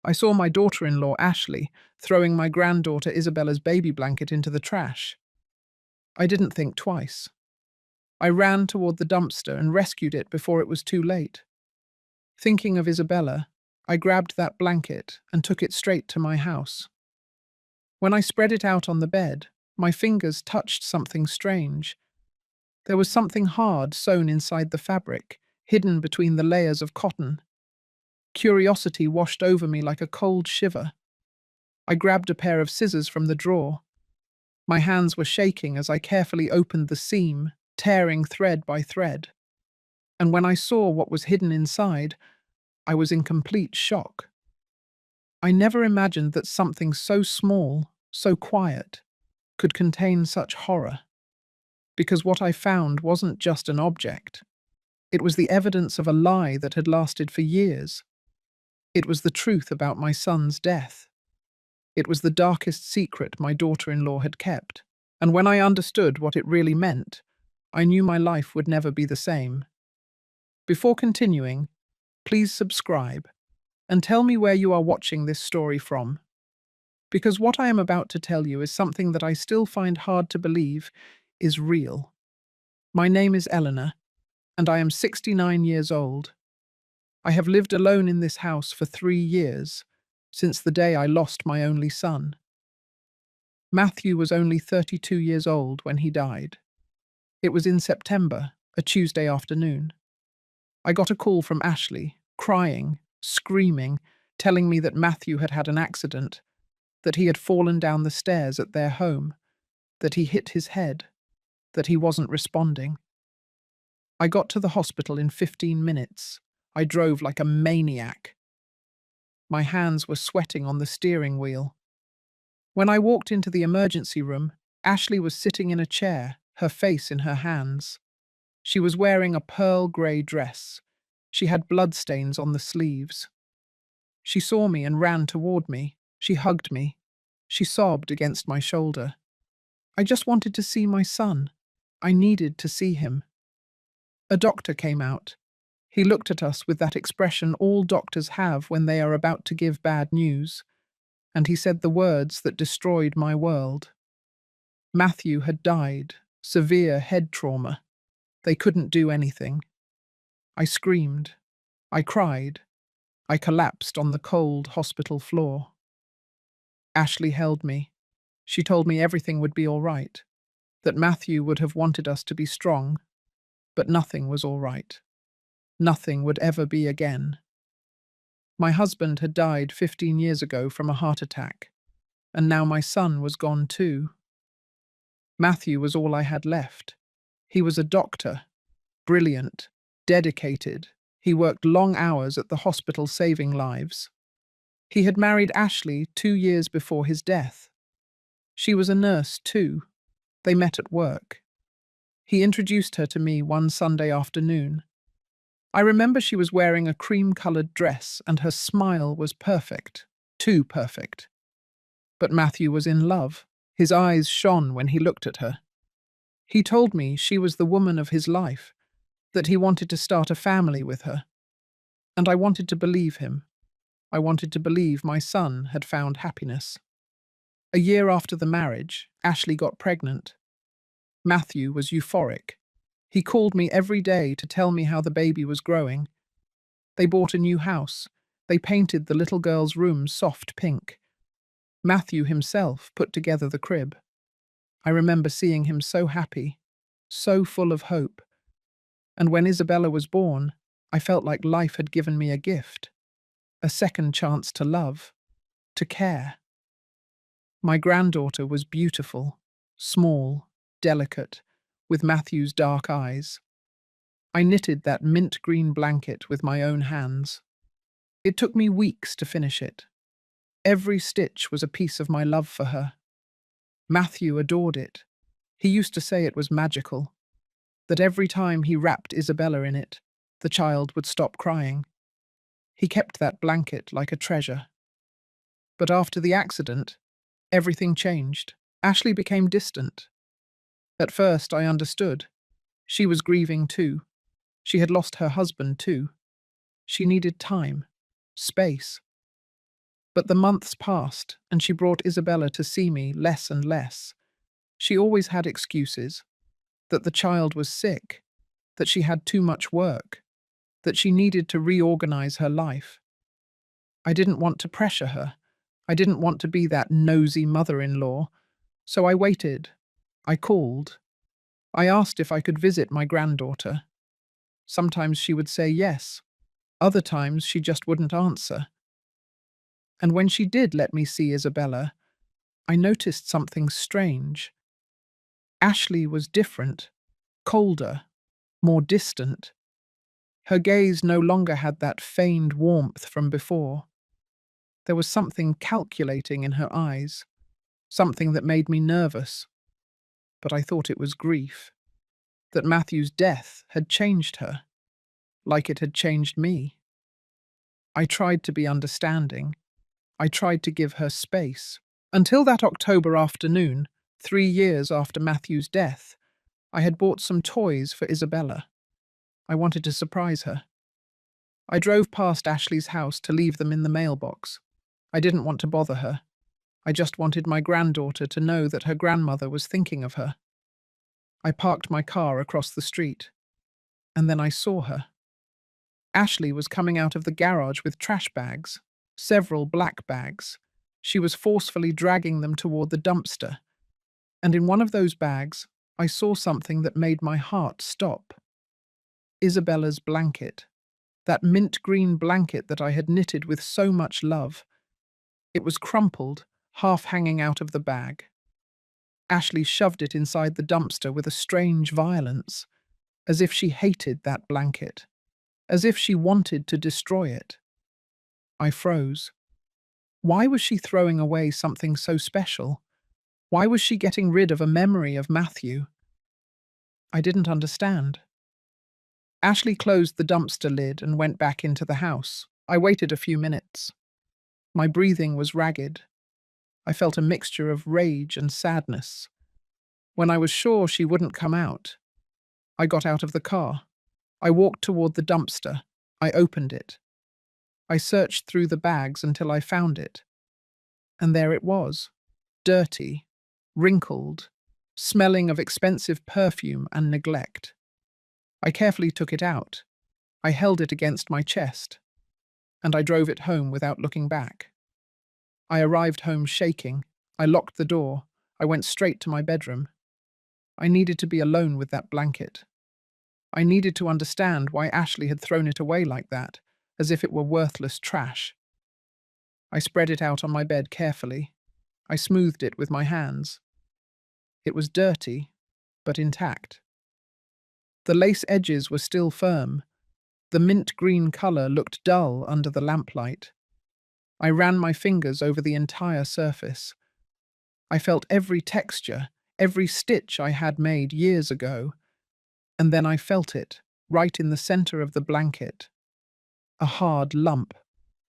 I saw my daughter-in-law, Ashley, throwing my granddaughter Isabella's baby blanket into the trash. I didn't think twice. I ran toward the dumpster and rescued it before it was too late. Thinking of Isabella, I grabbed that blanket and took it straight to my house. When I spread it out on the bed, my fingers touched something strange. There was something hard sewn inside the fabric, hidden between the layers of cotton. Curiosity washed over me like a cold shiver. I grabbed a pair of scissors from the drawer. My hands were shaking as I carefully opened the seam, tearing thread by thread. And when I saw what was hidden inside, I was in complete shock. I never imagined that something so small, so quiet, could contain such horror. Because what I found wasn't just an object. It was the evidence of a lie that had lasted for years. It was the truth about my son's death. It was the darkest secret my daughter-in-law had kept. And when I understood what it really meant, I knew my life would never be the same. Before continuing, please subscribe and tell me where you are watching this story from. Because what I am about to tell you is something that I still find hard to believe is real. My name is Eleanor, and I am 69 years old. I have lived alone in this house for 3 years, since the day I lost my only son. Matthew was only 32 years old when he died. It was in September, a Tuesday afternoon. I got a call from Ashley, crying, screaming, telling me that Matthew had had an accident, that he had fallen down the stairs at their home, that he hit his head, that he wasn't responding. I got to the hospital in 15 minutes. I drove like a maniac. My hands were sweating on the steering wheel. When I walked into the emergency room, Ashley was sitting in a chair, her face in her hands. She was wearing a pearl grey dress. She had bloodstains on the sleeves. She saw me and ran toward me. She hugged me. She sobbed against my shoulder. I just wanted to see my son. I needed to see him. A doctor came out. He looked at us with that expression all doctors have when they are about to give bad news, and he said the words that destroyed my world. Matthew had died, severe head trauma. They couldn't do anything. I screamed. I cried. I collapsed on the cold hospital floor. Ashley held me. She told me everything would be all right, that Matthew would have wanted us to be strong, but nothing was all right. Nothing would ever be again. My husband had died 15 years ago from a heart attack, and now my son was gone too. Matthew was all I had left. He was a doctor, brilliant, dedicated. He worked long hours at the hospital saving lives. He had married Ashley 2 years before his death. She was a nurse too. They met at work. He introduced her to me one Sunday afternoon. I remember she was wearing a cream-coloured dress and her smile was perfect, too perfect. But Matthew was in love. His eyes shone when he looked at her. He told me she was the woman of his life, that he wanted to start a family with her. And I wanted to believe him. I wanted to believe my son had found happiness. A year after the marriage, Ashley got pregnant. Matthew was euphoric. He called me every day to tell me how the baby was growing. They bought a new house. They painted the little girl's room soft pink. Matthew himself put together the crib. I remember seeing him so happy, so full of hope. And when Isabella was born, I felt like life had given me a gift, a second chance to love, to care. My granddaughter was beautiful, small, delicate, with Matthew's dark eyes. I knitted that mint green blanket with my own hands. It took me weeks to finish it. Every stitch was a piece of my love for her. Matthew adored it. He used to say it was magical, that every time he wrapped Isabella in it, the child would stop crying. He kept that blanket like a treasure. But after the accident, everything changed. Ashley became distant. At first, I understood. She was grieving too. She had lost her husband too. She needed time, space. But the months passed, and she brought Isabella to see me less and less. She always had excuses, that the child was sick, that she had too much work, that she needed to reorganize her life. I didn't want to pressure her. I didn't want to be that nosy mother-in-law. So I waited. I called. I asked if I could visit my granddaughter. Sometimes she would say yes. Other times she just wouldn't answer. And when she did let me see Isabella, I noticed something strange. Ashley was different, colder, more distant. Her gaze no longer had that feigned warmth from before. There was something calculating in her eyes, something that made me nervous. But I thought it was grief, that Matthew's death had changed her, like it had changed me. I tried to be understanding. I tried to give her space. Until that October afternoon, 3 years after Matthew's death, I had bought some toys for Isabella. I wanted to surprise her. I drove past Ashley's house to leave them in the mailbox. I didn't want to bother her. I just wanted my granddaughter to know that her grandmother was thinking of her. I parked my car across the street, and then I saw her. Ashley was coming out of the garage with trash bags, several black bags. She was forcefully dragging them toward the dumpster, and in one of those bags, I saw something that made my heart stop. Isabella's blanket, that mint green blanket that I had knitted with so much love. It was crumpled, half hanging out of the bag. Ashley shoved it inside the dumpster with a strange violence, as if she hated that blanket, as if she wanted to destroy it. I froze. Why was she throwing away something so special? Why was she getting rid of a memory of Matthew? I didn't understand. Ashley closed the dumpster lid and went back into the house. I waited a few minutes. My breathing was ragged. I felt a mixture of rage and sadness. When I was sure she wouldn't come out, I got out of the car. I walked toward the dumpster. I opened it. I searched through the bags until I found it. And there it was, dirty, wrinkled, smelling of expensive perfume and neglect. I carefully took it out. I held it against my chest, and I drove it home without looking back. I arrived home shaking. I locked the door. I went straight to my bedroom. I needed to be alone with that blanket. I needed to understand why Ashley had thrown it away like that, as if it were worthless trash. I spread it out on my bed carefully. I smoothed it with my hands. It was dirty, but intact. The lace edges were still firm. The mint green colour looked dull under the lamplight. I ran my fingers over the entire surface. I felt every texture, every stitch I had made years ago, and then I felt it, right in the centre of the blanket. A hard lump,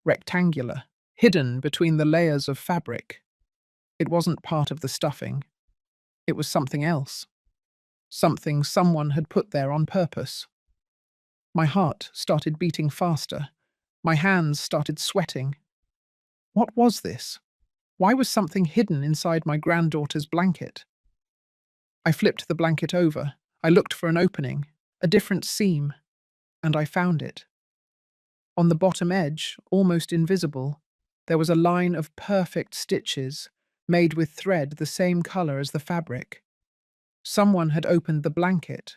rectangular, hidden between the layers of fabric. It wasn't part of the stuffing. It was something else. Something someone had put there on purpose. My heart started beating faster. My hands started sweating. What was this? Why was something hidden inside my granddaughter's blanket? I flipped the blanket over. I looked for an opening, a different seam, and I found it. On the bottom edge, almost invisible, there was a line of perfect stitches, made with thread the same color as the fabric. Someone had opened the blanket,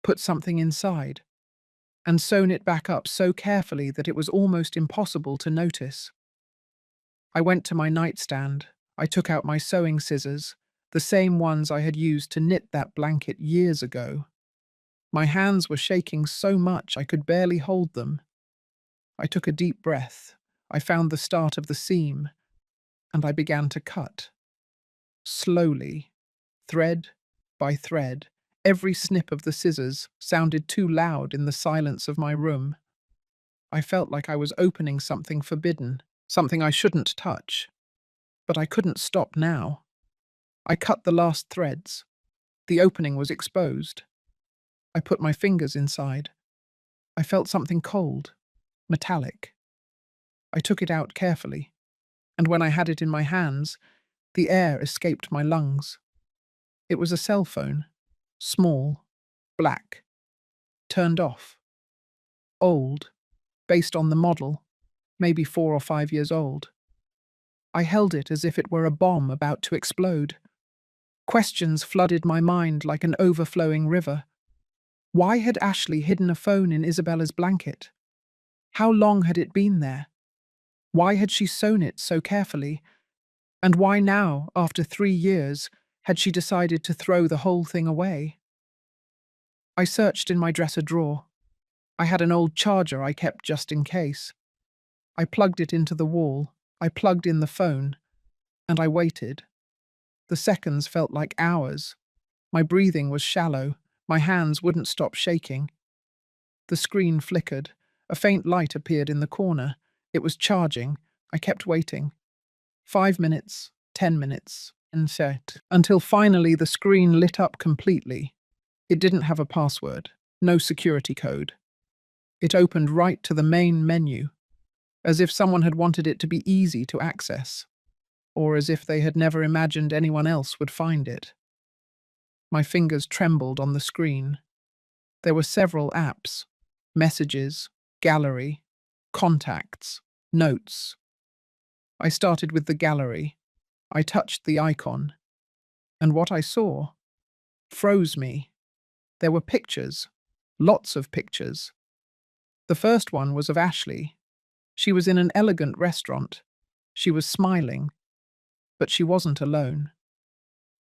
put something inside, and sewn it back up so carefully that it was almost impossible to notice. I went to my nightstand. I took out my sewing scissors, the same ones I had used to knit that blanket years ago. My hands were shaking so much I could barely hold them. I took a deep breath. I found the start of the seam, and I began to cut. Slowly, thread by thread, every snip of the scissors sounded too loud in the silence of my room. I felt like I was opening something forbidden, something I shouldn't touch. But I couldn't stop now. I cut the last threads. The opening was exposed. I put my fingers inside. I felt something cold, metallic. I took it out carefully. and when I had it in my hands, the air escaped my lungs. It was a cell phone, small, black, turned off, old, based on the model, maybe 4 or 5 years old. I held it as if it were a bomb about to explode. Questions flooded my mind like an overflowing river. Why had Ashley hidden a phone in Isabella's blanket? How long had it been there? Why had she sewn it so carefully? And why now, after 3 years, had she decided to throw the whole thing away? I searched in my dresser drawer. I had an old charger I kept just in case. I plugged it into the wall, I plugged in the phone, and I waited. The seconds felt like hours. My breathing was shallow, my hands wouldn't stop shaking. The screen flickered. A faint light appeared in the corner. It was charging. I kept waiting. 5 minutes, 10 minutes, and set, until finally the screen lit up completely. It didn't have a password, no security code. It opened right to the main menu, as if someone had wanted it to be easy to access, or as if they had never imagined anyone else would find it. My fingers trembled on the screen. There were several apps: messages, gallery, contacts, notes. I started with the gallery. I touched the icon, and what I saw froze me. There were pictures, lots of pictures. The first one was of Ashley. She was in an elegant restaurant. She was smiling, but she wasn't alone.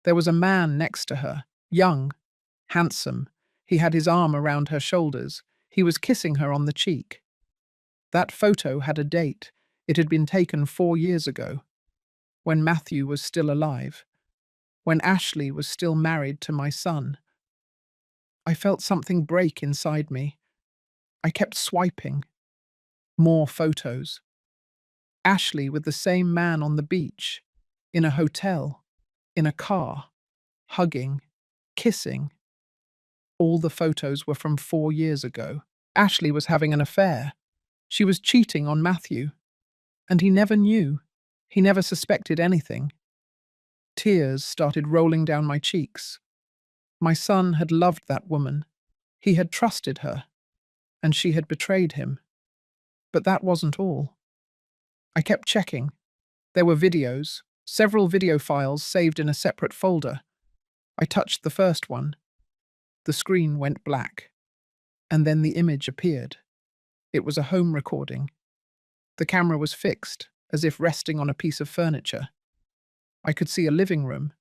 There was a man next to her, young, handsome. He had his arm around her shoulders. He was kissing her on the cheek. That photo had a date. It had been taken 4 years ago, when Matthew was still alive, when Ashley was still married to my son. I felt something break inside me. I kept swiping. More photos. Ashley with the same man on the beach, in a hotel, in a car, hugging, kissing. All the photos were from 4 years ago. Ashley was having an affair. She was cheating on Matthew. And he never knew. He never suspected anything. Tears started rolling down my cheeks. My son had loved that woman. He had trusted her. And she had betrayed him. But that wasn't all. I kept checking. There were videos, several video files saved in a separate folder. I touched the first one. The screen went black. And then the image appeared. It was a home recording. The camera was fixed, as if resting on a piece of furniture. I could see a living room.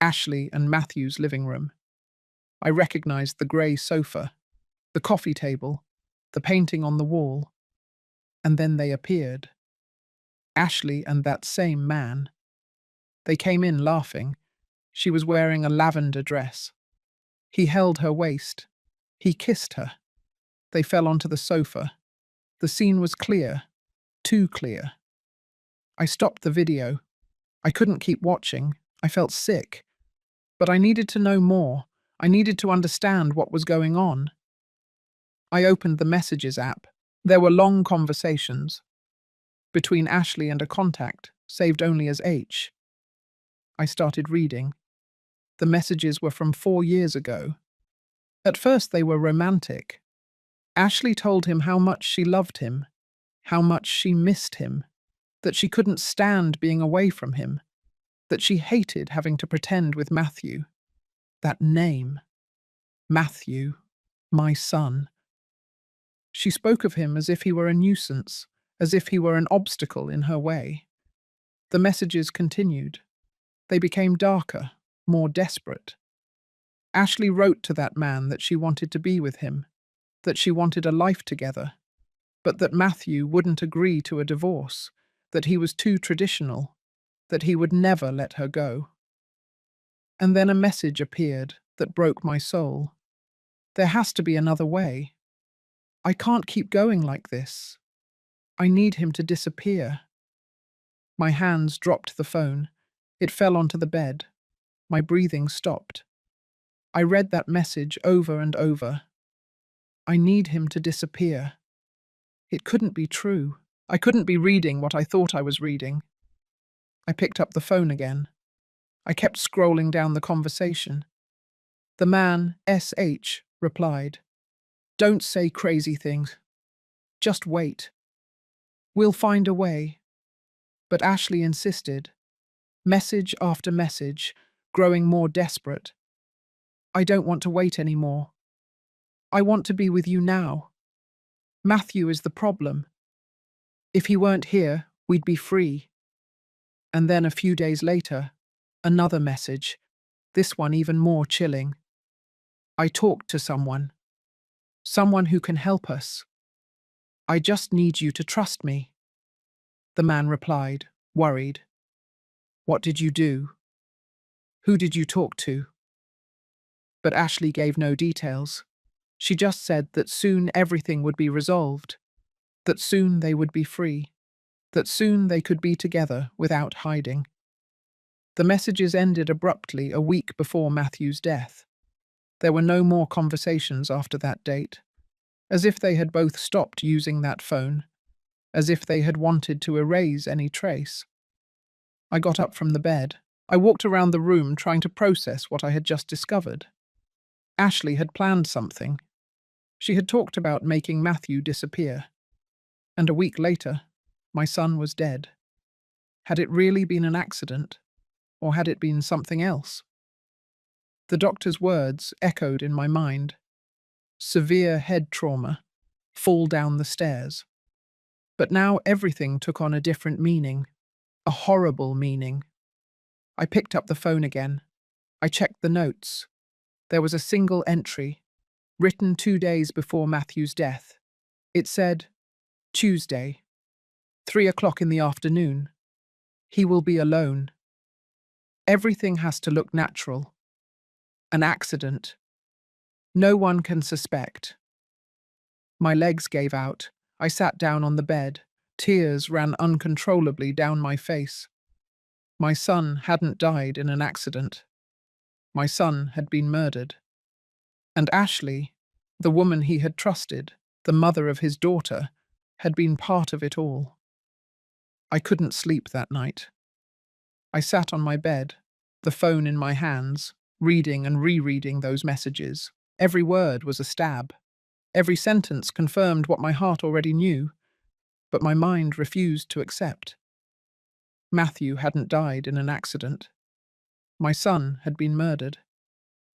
Ashley and Matthew's living room. I recognized the grey sofa, the coffee table, the painting on the wall. And then they appeared. Ashley and that same man. They came in laughing. She was wearing a lavender dress. He held her waist. He kissed her. They fell onto the sofa. The scene was clear. Too clear. I stopped the video. I couldn't keep watching. I felt sick. But I needed to know more. I needed to understand what was going on. I opened the Messages app. There were long conversations between Ashley and a contact, saved only as H. I started reading. The messages were from 4 years ago. At first they were romantic. Ashley told him how much she loved him, how much she missed him, that she couldn't stand being away from him, that she hated having to pretend with Matthew. That name. Matthew, my son. She spoke of him as if he were a nuisance, as if he were an obstacle in her way. The messages continued. They became darker, more desperate. Ashley wrote to that man that she wanted to be with him, that she wanted a life together, but that Matthew wouldn't agree to a divorce, that he was too traditional, that he would never let her go. And then a message appeared that broke my soul. There has to be another way. I can't keep going like this. I need him to disappear. My hands dropped the phone. It fell onto the bed. My breathing stopped. I read that message over and over. I need him to disappear. It couldn't be true. I couldn't be reading what I thought I was reading. I picked up the phone again. I kept scrolling down the conversation. The man, SH, replied, "Don't say crazy things. Just wait. We'll find a way." But Ashley insisted, message after message, growing more desperate. "I don't want to wait anymore. I want to be with you now. Matthew is the problem. If he weren't here, we'd be free." And then a few days later, another message, this one even more chilling. "I talked to someone who can help us. I just need you to trust me." The man replied, worried. "What did you do? Who did you talk to?" But Ashley gave no details. She just said that soon everything would be resolved, that soon they would be free, that soon they could be together without hiding. The messages ended abruptly a week before Matthew's death. There were no more conversations after that date, as if they had both stopped using that phone, as if they had wanted to erase any trace. I got up from the bed. I walked around the room trying to process what I had just discovered. Ashley had planned something. She had talked about making Matthew disappear. And a week later, my son was dead. Had it really been an accident? Or had it been something else? The doctor's words echoed in my mind. Severe head trauma. Fall down the stairs. But now everything took on a different meaning. A horrible meaning. I picked up the phone again. I checked the notes. There was a single entry, written 2 days before Matthew's death. It said, "Tuesday, 3 o'clock in the afternoon. He will be alone. Everything has to look natural. An accident. No one can suspect." My legs gave out. I sat down on the bed. Tears ran uncontrollably down my face. My son hadn't died in an accident. My son had been murdered. And Ashley, the woman he had trusted, the mother of his daughter, had been part of it all. I couldn't sleep that night. I sat on my bed, the phone in my hands, reading and rereading those messages. Every word was a stab. Every sentence confirmed what my heart already knew, but my mind refused to accept. Matthew hadn't died in an accident. My son had been murdered.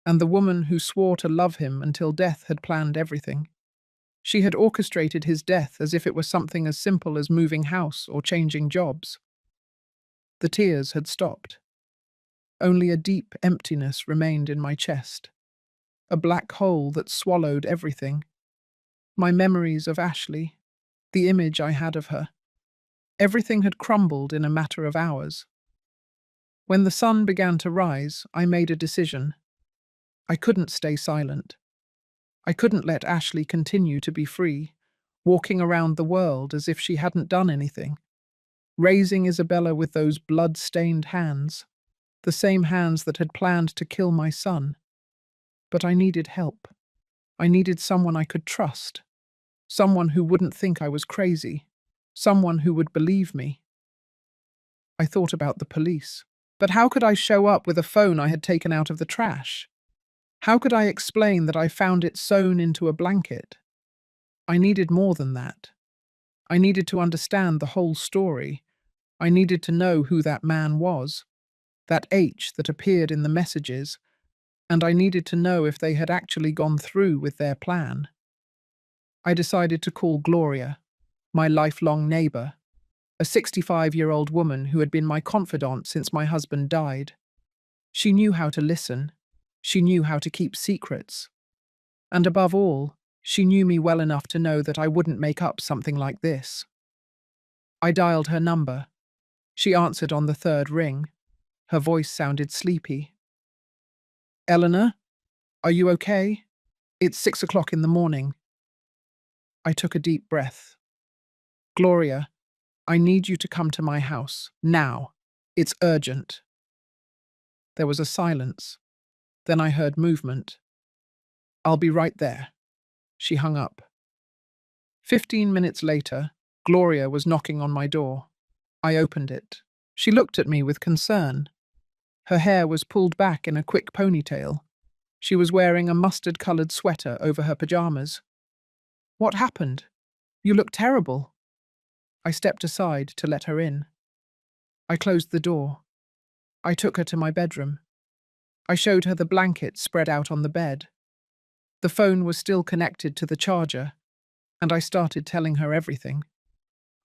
And the woman who swore to love him until death had planned everything. She had orchestrated his death as if it were something as simple as moving house or changing jobs. The tears had stopped. Only a deep emptiness remained in my chest. A black hole that swallowed everything. My memories of Ashley, the image I had of her. Everything had crumbled in a matter of hours. When the sun began to rise, I made a decision. I couldn't stay silent. I couldn't let Ashley continue to be free, walking around the world as if she hadn't done anything, raising Isabella with those blood-stained hands, the same hands that had planned to kill my son. But I needed help. I needed someone I could trust, someone who wouldn't think I was crazy, someone who would believe me. I thought about the police. But how could I show up with a phone I had taken out of the trash? How could I explain that I found it sewn into a blanket? I needed more than that. I needed to understand the whole story. I needed to know who that man was, that H that appeared in the messages, and I needed to know if they had actually gone through with their plan. I decided to call Gloria, my lifelong neighbor, a 65-year-old woman who had been my confidant since my husband died. She knew how to listen. She knew how to keep secrets. And above all, she knew me well enough to know that I wouldn't make up something like this. I dialed her number. She answered on the third ring. Her voice sounded sleepy. "Eleanor, are you okay? It's 6 o'clock in the morning." I took a deep breath. "Gloria, I need you to come to my house, now. It's urgent." There was a silence. Then I heard movement. "I'll be right there." She hung up. 15 minutes later, Gloria was knocking on my door. I opened it. She looked at me with concern. Her hair was pulled back in a quick ponytail. She was wearing a mustard-colored sweater over her pajamas. What happened? You look terrible. I stepped aside to let her in. I closed the door. I took her to my bedroom. I showed her the blanket spread out on the bed. The phone was still connected to the charger, and I started telling her everything.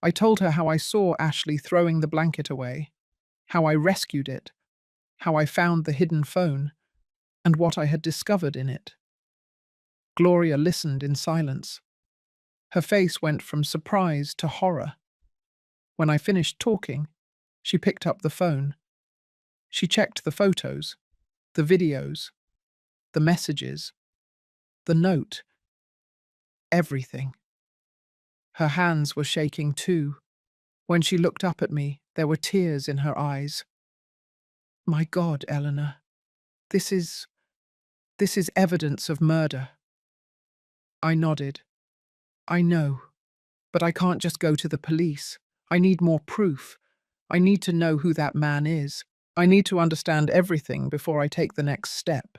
I told her how I saw Ashley throwing the blanket away, how I rescued it, how I found the hidden phone, and what I had discovered in it. Gloria listened in silence. Her face went from surprise to horror. When I finished talking, she picked up the phone. She checked the photos, the videos, the messages, the note, everything. Her hands were shaking too. When she looked up at me, there were tears in her eyes. My God, Eleanor, this is evidence of murder. I nodded. I know, but I can't just go to the police. I need more proof. I need to know who that man is. I need to understand everything before I take the next step.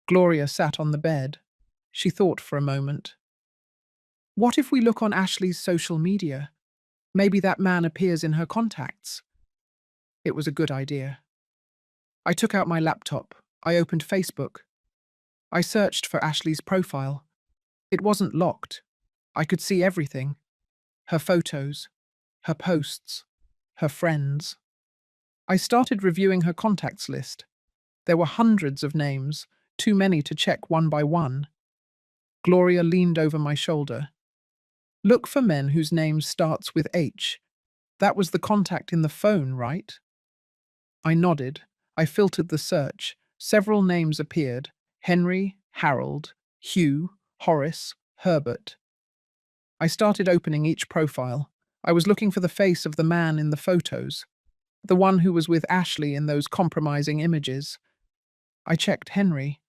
Gloria sat on the bed. She thought for a moment. What if we look on Ashley's social media? Maybe that man appears in her contacts. It was a good idea. I took out my laptop. I opened Facebook. I searched for Ashley's profile. It wasn't locked. I could see everything. Her photos, her posts, her friends. I started reviewing her contacts list. There were hundreds of names, too many to check one by one. Gloria leaned over my shoulder. Look for men whose name starts with H. That was the contact in the phone, right? I nodded. I filtered the search. Several names appeared: Henry, Harold, Hugh, Horace, Herbert. I started opening each profile. I was looking for the face of the man in the photos, the one who was with Ashley in those compromising images. I checked Henry.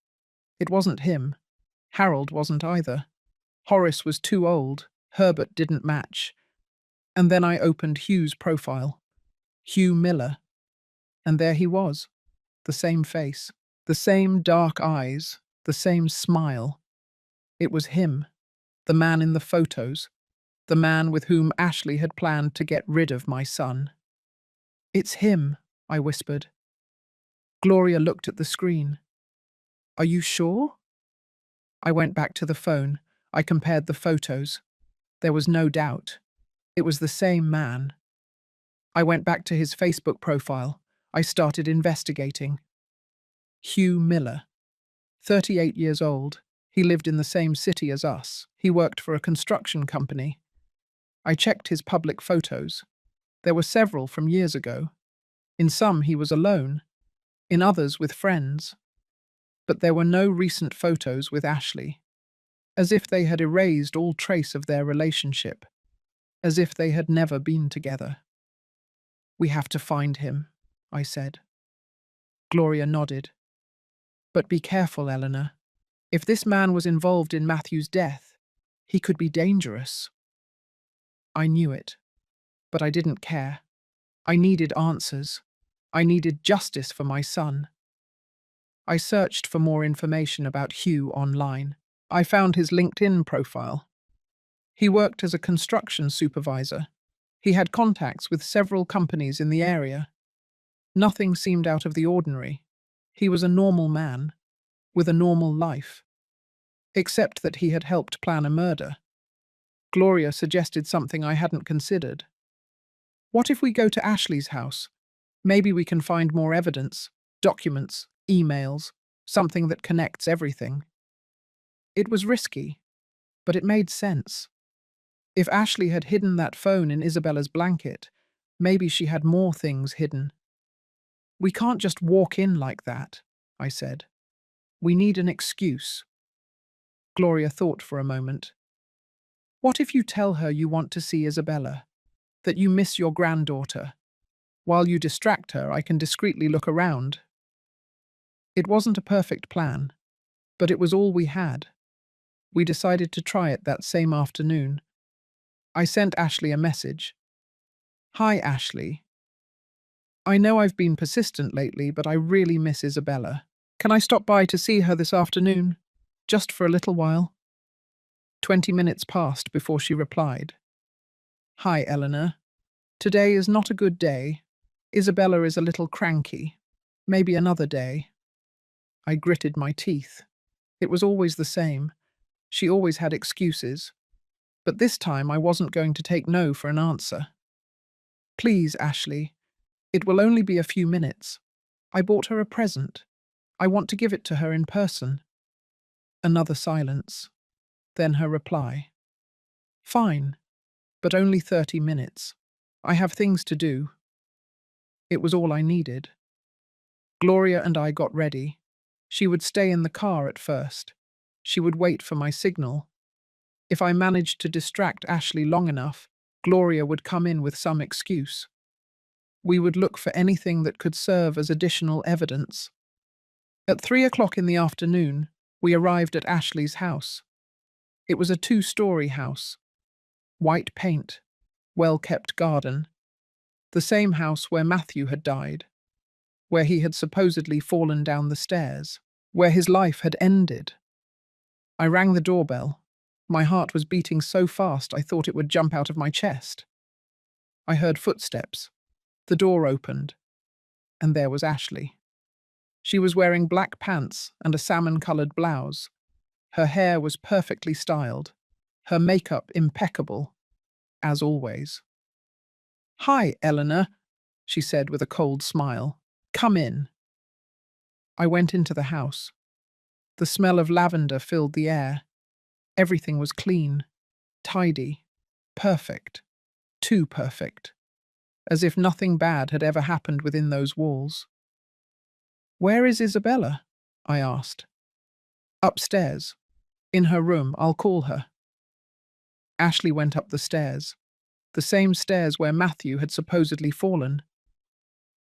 It wasn't him. Harold wasn't either. Horace was too old. Herbert didn't match. And then I opened Hugh's profile. Hugh Miller. And there he was. The same face. The same dark eyes. The same smile. It was him. The man in the photos. The man with whom Ashley had planned to get rid of my son. It's him, I whispered. Gloria looked at the screen. Are you sure? I went back to the phone. I compared the photos. There was no doubt. It was the same man. I went back to his Facebook profile. I started investigating. Hugh Miller, 38 years old. He lived in the same city as us. He worked for a construction company. I checked his public photos. There were several from years ago. In some, he was alone. In others, with friends. But there were no recent photos with Ashley. As if they had erased all trace of their relationship. As if they had never been together. We have to find him, I said. Gloria nodded. But be careful, Eleanor. If this man was involved in Matthew's death, he could be dangerous. I knew it, but I didn't care. I needed answers. I needed justice for my son. I searched for more information about Hugh online. I found his LinkedIn profile. He worked as a construction supervisor. He had contacts with several companies in the area. Nothing seemed out of the ordinary. He was a normal man, with a normal life. Except that he had helped plan a murder. Gloria suggested something I hadn't considered. What if we go to Ashley's house? Maybe we can find more evidence, documents, emails, something that connects everything. It was risky, but it made sense. If Ashley had hidden that phone in Isabella's blanket, maybe she had more things hidden. We can't just walk in like that, I said. We need an excuse. Gloria thought for a moment. What if you tell her you want to see Isabella, that you miss your granddaughter? While you distract her, I can discreetly look around. It wasn't a perfect plan, but it was all we had. We decided to try it that same afternoon. I sent Ashley a message. Hi, Ashley. I know I've been persistent lately, but I really miss Isabella. Can I stop by to see her this afternoon? Just for a little while?" 20 minutes passed before she replied. "Hi, Eleanor. Today is not a good day. Isabella is a little cranky. Maybe another day." I gritted my teeth. It was always the same. She always had excuses. But this time I wasn't going to take no for an answer. "Please, Ashley. It will only be a few minutes. I bought her a present. I want to give it to her in person." Another silence. Then her reply. "Fine, but only 30 minutes. I have things to do." It was all I needed. Gloria and I got ready. She would stay in the car at first. She would wait for my signal. If I managed to distract Ashley long enough, Gloria would come in with some excuse. We would look for anything that could serve as additional evidence. At 3 o'clock in the afternoon, we arrived at Ashley's house. It was a 2-story house. White paint, well-kept garden. The same house where Matthew had died, where he had supposedly fallen down the stairs, where his life had ended. I rang the doorbell. My heart was beating so fast I thought it would jump out of my chest. I heard footsteps. The door opened, and there was Ashley. She was wearing black pants and a salmon-colored blouse. Her hair was perfectly styled, her makeup impeccable, as always. "Hi, Eleanor," she said with a cold smile. "Come in." I went into the house. The smell of lavender filled the air. Everything was clean, tidy, perfect, too perfect, as if nothing bad had ever happened within those walls. "Where is Isabella?" I asked. "Upstairs. In her room. I'll call her." Ashley went up the stairs, the same stairs where Matthew had supposedly fallen.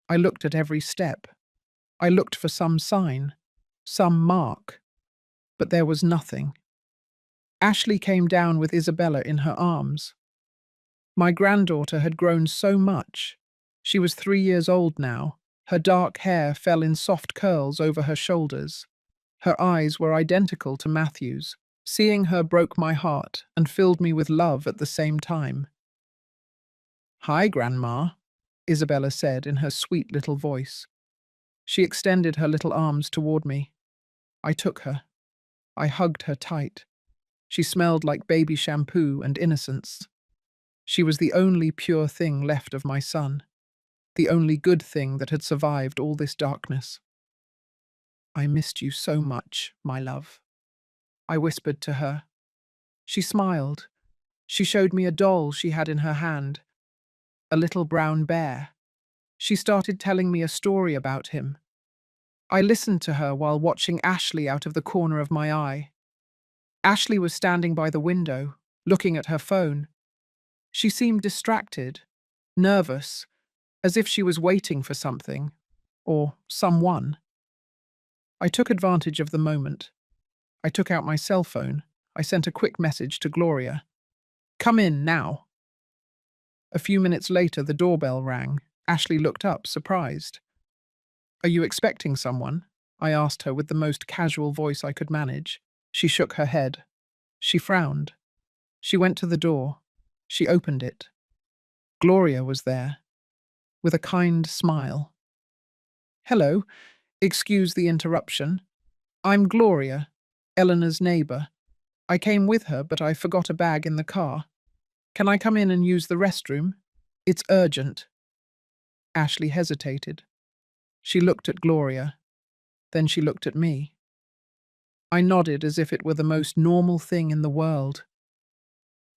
I looked at every step. I looked for some sign, some mark, but there was nothing. Ashley came down with Isabella in her arms. My granddaughter had grown so much. She was 3 years old now. Her dark hair fell in soft curls over her shoulders. Her eyes were identical to Matthew's. Seeing her broke my heart and filled me with love at the same time. "Hi, Grandma," Isabella said in her sweet little voice. She extended her little arms toward me. I took her. I hugged her tight. She smelled like baby shampoo and innocence. She was the only pure thing left of my son, the only good thing that had survived all this darkness. "I missed you so much, my love," I whispered to her. She smiled. She showed me a doll she had in her hand, a little brown bear. She started telling me a story about him. I listened to her while watching Ashley out of the corner of my eye. Ashley was standing by the window, looking at her phone. She seemed distracted, nervous, as if she was waiting for something, or someone. I took advantage of the moment. I took out my cell phone. I sent a quick message to Gloria. "Come in now." A few minutes later, the doorbell rang. Ashley looked up, surprised. "Are you expecting someone?" I asked her with the most casual voice I could manage. She shook her head. She frowned. She went to the door. She opened it. Gloria was there, with a kind smile. "Hello, excuse the interruption. I'm Gloria, Eleanor's neighbor. I came with her, but I forgot a bag in the car. Can I come in and use the restroom? It's urgent." Ashley hesitated. She looked at Gloria. Then she looked at me. I nodded as if it were the most normal thing in the world.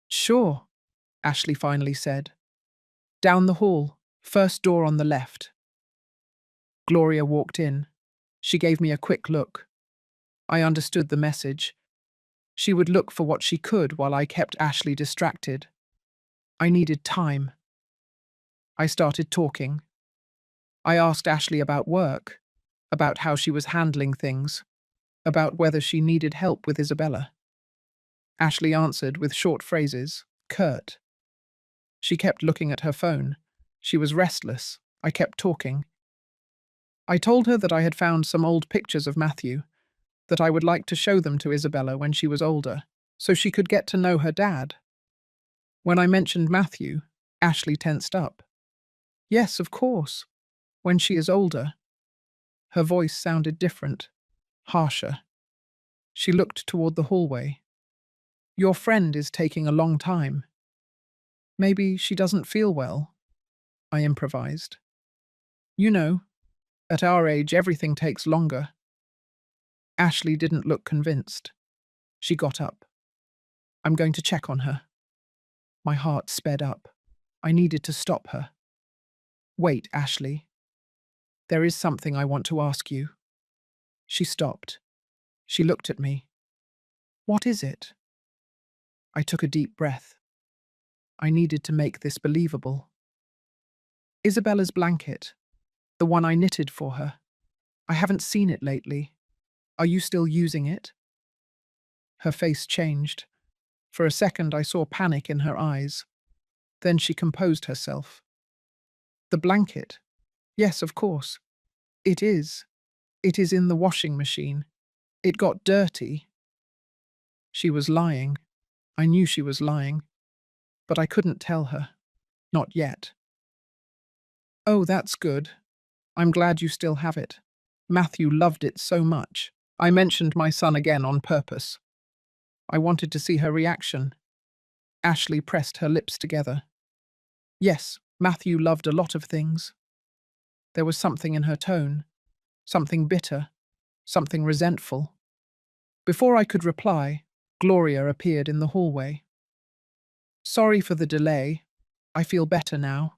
"Sure," Ashley finally said. "Down the hall, first door on the left." Gloria walked in. She gave me a quick look. I understood the message. She would look for what she could while I kept Ashley distracted. I needed time. I started talking. I asked Ashley about work, about how she was handling things, about whether she needed help with Isabella. Ashley answered with short phrases, curt. She kept looking at her phone. She was restless, I kept talking. I told her that I had found some old pictures of Matthew, that I would like to show them to Isabella when she was older, so she could get to know her dad. When I mentioned Matthew, Ashley tensed up. Yes, of course. When she is older. Her voice sounded different, harsher. She looked toward the hallway. Your friend is taking a long time. Maybe she doesn't feel well, I improvised. You know, at our age everything takes longer. Ashley didn't look convinced. She got up. I'm going to check on her. My heart sped up. I needed to stop her. Wait, Ashley. There is something I want to ask you. She stopped. She looked at me. What is it? I took a deep breath. I needed to make this believable. Isabella's blanket, the one I knitted for her. I haven't seen it lately. Are you still using it? Her face changed. For a second I saw panic in her eyes. Then she composed herself. The blanket? Yes, of course. It is. It is in the washing machine. It got dirty. She was lying. I knew she was lying. But I couldn't tell her. Not yet. Oh, that's good. I'm glad you still have it. Matthew loved it so much. I mentioned my son again on purpose. I wanted to see her reaction. Ashley pressed her lips together. Yes, Matthew loved a lot of things. There was something in her tone, something bitter, something resentful. Before I could reply, Gloria appeared in the hallway. Sorry for the delay. I feel better now.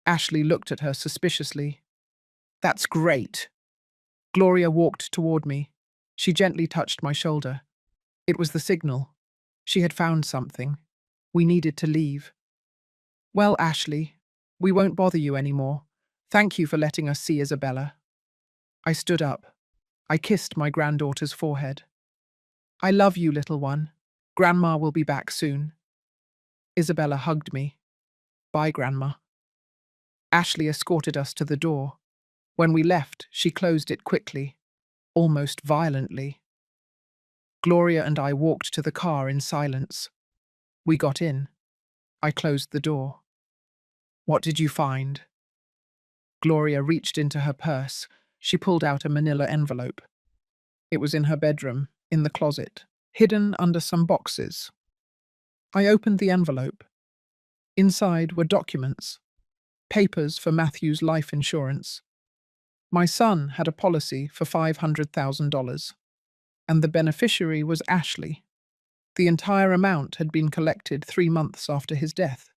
Ashley looked at her suspiciously. That's great. Gloria walked toward me. She gently touched my shoulder. It was the signal. She had found something. We needed to leave. Well, Ashley, we won't bother you anymore. Thank you for letting us see Isabella. I stood up. I kissed my granddaughter's forehead. I love you, little one. Grandma will be back soon. Isabella hugged me. Bye, Grandma. Ashley escorted us to the door. When we left, she closed it quickly, almost violently. Gloria and I walked to the car in silence. We got in. I closed the door. What did you find? Gloria reached into her purse. She pulled out a manila envelope. It was in her bedroom, in the closet, hidden under some boxes. I opened the envelope. Inside were documents, papers for Matthew's life insurance. My son had a policy for $500,000, and the beneficiary was Ashley. The entire amount had been collected 3 months after his death.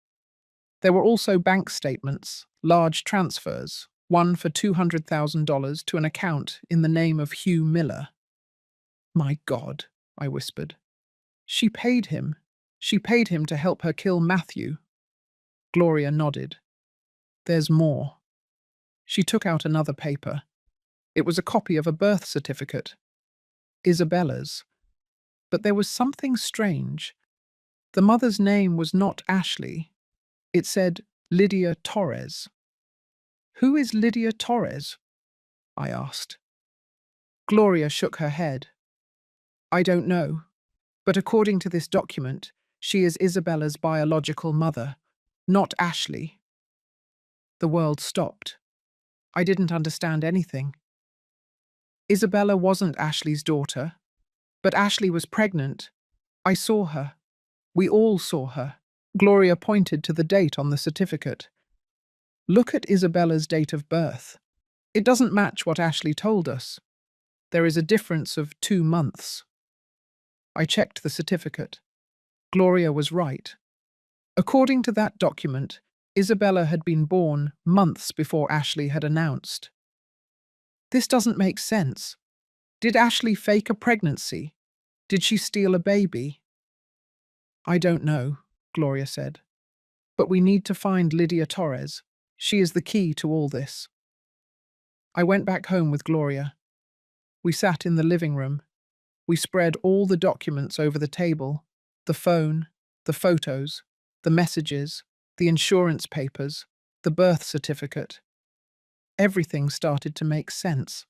There were also bank statements, large transfers, one for $200,000 to an account in the name of Hugh Miller. My God, I whispered. She paid him. She paid him to help her kill Matthew. Gloria nodded. There's more. She took out another paper. It was a copy of a birth certificate. Isabella's. But there was something strange. The mother's name was not Ashley. It said Lydia Torres. Who is Lydia Torres? I asked. Gloria shook her head. I don't know, but according to this document, she is Isabella's biological mother, not Ashley. The world stopped. I didn't understand anything. Isabella wasn't Ashley's daughter, but Ashley was pregnant. I saw her. We all saw her. Gloria pointed to the date on the certificate. Look at Isabella's date of birth. It doesn't match what Ashley told us. There is a difference of 2 months. I checked the certificate. Gloria was right. According to that document, Isabella had been born months before Ashley had announced. This doesn't make sense. Did Ashley fake a pregnancy? Did she steal a baby? I don't know, Gloria said. But we need to find Lydia Torres. She is the key to all this. I went back home with Gloria. We sat in the living room. We spread all the documents over the table, the phone, the photos, the messages, the insurance papers, the birth certificate. Everything started to make sense.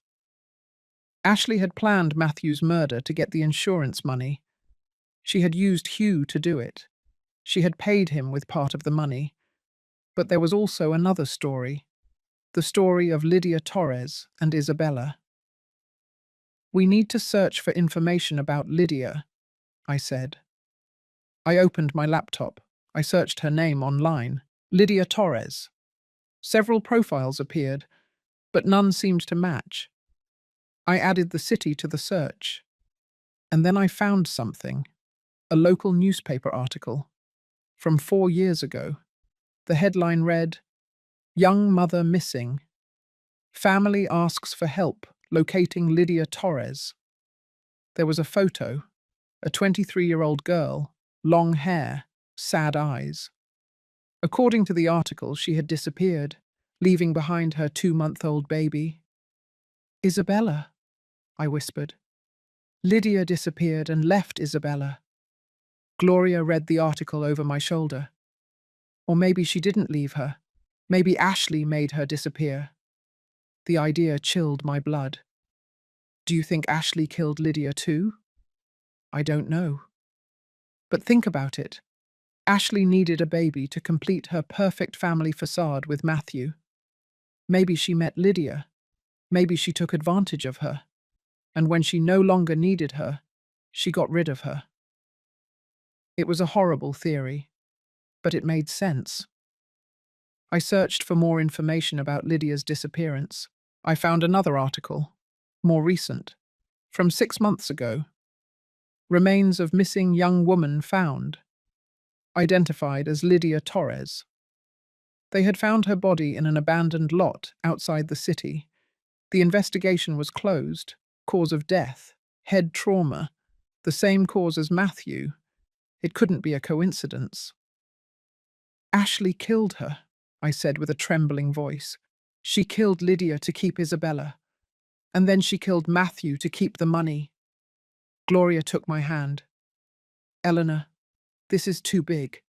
Ashley had planned Matthew's murder to get the insurance money. She had used Hugh to do it. She had paid him with part of the money. But there was also another story, the story of Lydia Torres and Isabella. "We need to search for information about Lydia," I said. I opened my laptop. I searched her name online. Lydia Torres. Several profiles appeared, but none seemed to match. I added the city to the search. And then I found something. A local newspaper article. From 4 years ago. The headline read, "Young Mother Missing. Family asks for help locating Lydia Torres." There was a photo. A 23-year-old girl. Long hair. Sad eyes. According to the article, she had disappeared, leaving behind her 2-month-old baby. "Isabella," I whispered. "Lydia disappeared and left Isabella." Gloria read the article over my shoulder. Or maybe she didn't leave her. Maybe Ashley made her disappear. The idea chilled my blood. Do you think Ashley killed Lydia too? I don't know. But think about it. Ashley needed a baby to complete her perfect family facade with Matthew. Maybe she met Lydia. Maybe she took advantage of her. And when she no longer needed her, she got rid of her. It was a horrible theory, but it made sense. I searched for more information about Lydia's disappearance. I found another article, more recent, from 6 months ago. Remains of missing young woman found, identified as Lydia Torres. They had found her body in an abandoned lot outside the city. The investigation was closed. Cause of death, head trauma, the same cause as Matthew. It couldn't be a coincidence. "Ashley killed her," I said with a trembling voice. "She killed Lydia to keep Isabella. And then she killed Matthew to keep the money." Gloria took my hand. "Eleanor, this is too big.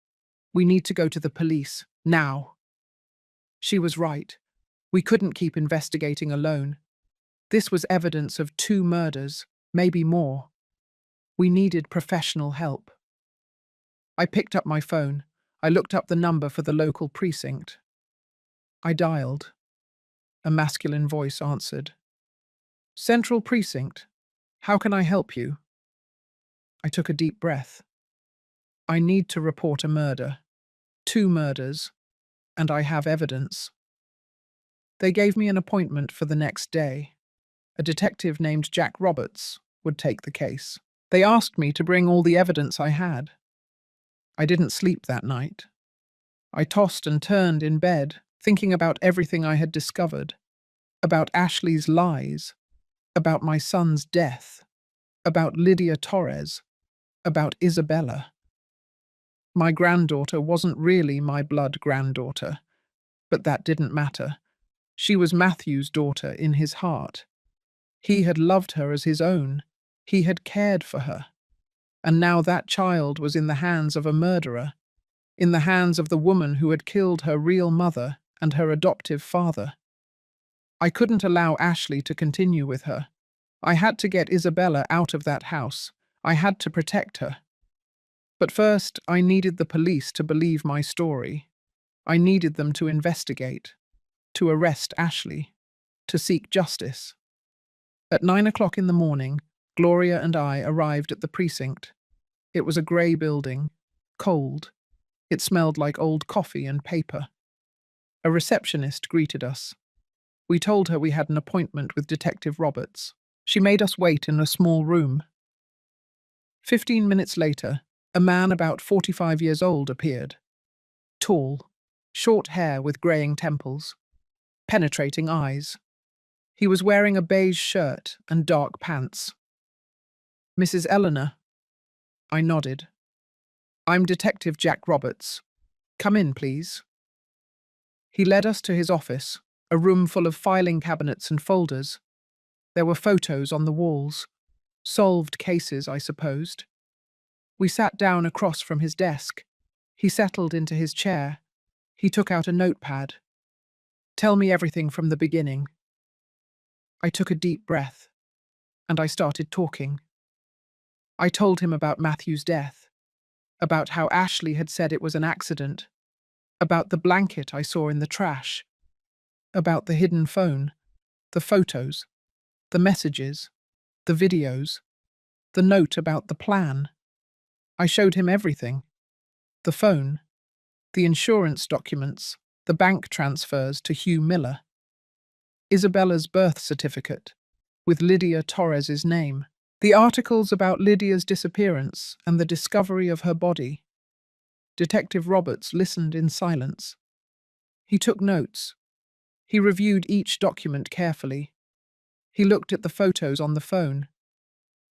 We need to go to the police, now." She was right. We couldn't keep investigating alone. This was evidence of 2 murders, maybe more. We needed professional help. I picked up my phone. I looked up the number for the local precinct. I dialed. A masculine voice answered. "Central Precinct. How can I help you?" I took a deep breath. I need to report a murder. 2 murders. And I have evidence. They gave me an appointment for the next day. A detective named Jack Roberts would take the case. They asked me to bring all the evidence I had. I didn't sleep that night. I tossed and turned in bed, thinking about everything I had discovered, about Ashley's lies, about my son's death, about Lydia Torres, about Isabella. My granddaughter wasn't really my blood granddaughter, but that didn't matter. She was Matthew's daughter in his heart. He had loved her as his own. He had cared for her. And now that child was in the hands of a murderer, in the hands of the woman who had killed her real mother and her adoptive father. I couldn't allow Ashley to continue with her. I had to get Isabella out of that house. I had to protect her. But first, I needed the police to believe my story. I needed them to investigate, to arrest Ashley, to seek justice. At 9 o'clock in the morning, Gloria and I arrived at the precinct. It was a grey building, cold. It smelled like old coffee and paper. A receptionist greeted us. We told her we had an appointment with Detective Roberts. She made us wait in a small room. 15 minutes later, a man about 45 years old appeared. Tall, short hair with greying temples, penetrating eyes. He was wearing a beige shirt and dark pants. "Mrs. Eleanor?" I nodded. "I'm Detective Jack Roberts. Come in, please." He led us to his office, a room full of filing cabinets and folders. There were photos on the walls. Solved cases, I supposed. We sat down across from his desk. He settled into his chair. He took out a notepad. Tell me everything from the beginning. I took a deep breath, and I started talking. I told him about Matthew's death, about how Ashley had said it was an accident, about the blanket I saw in the trash, about the hidden phone, the photos, the messages, the videos, the note about the plan. I showed him everything: the phone, the insurance documents, the bank transfers to Hugh Miller, Isabella's birth certificate, with Lydia Torres's name, the articles about Lydia's disappearance and the discovery of her body. Detective Roberts listened in silence. He took notes. He reviewed each document carefully. He looked at the photos on the phone.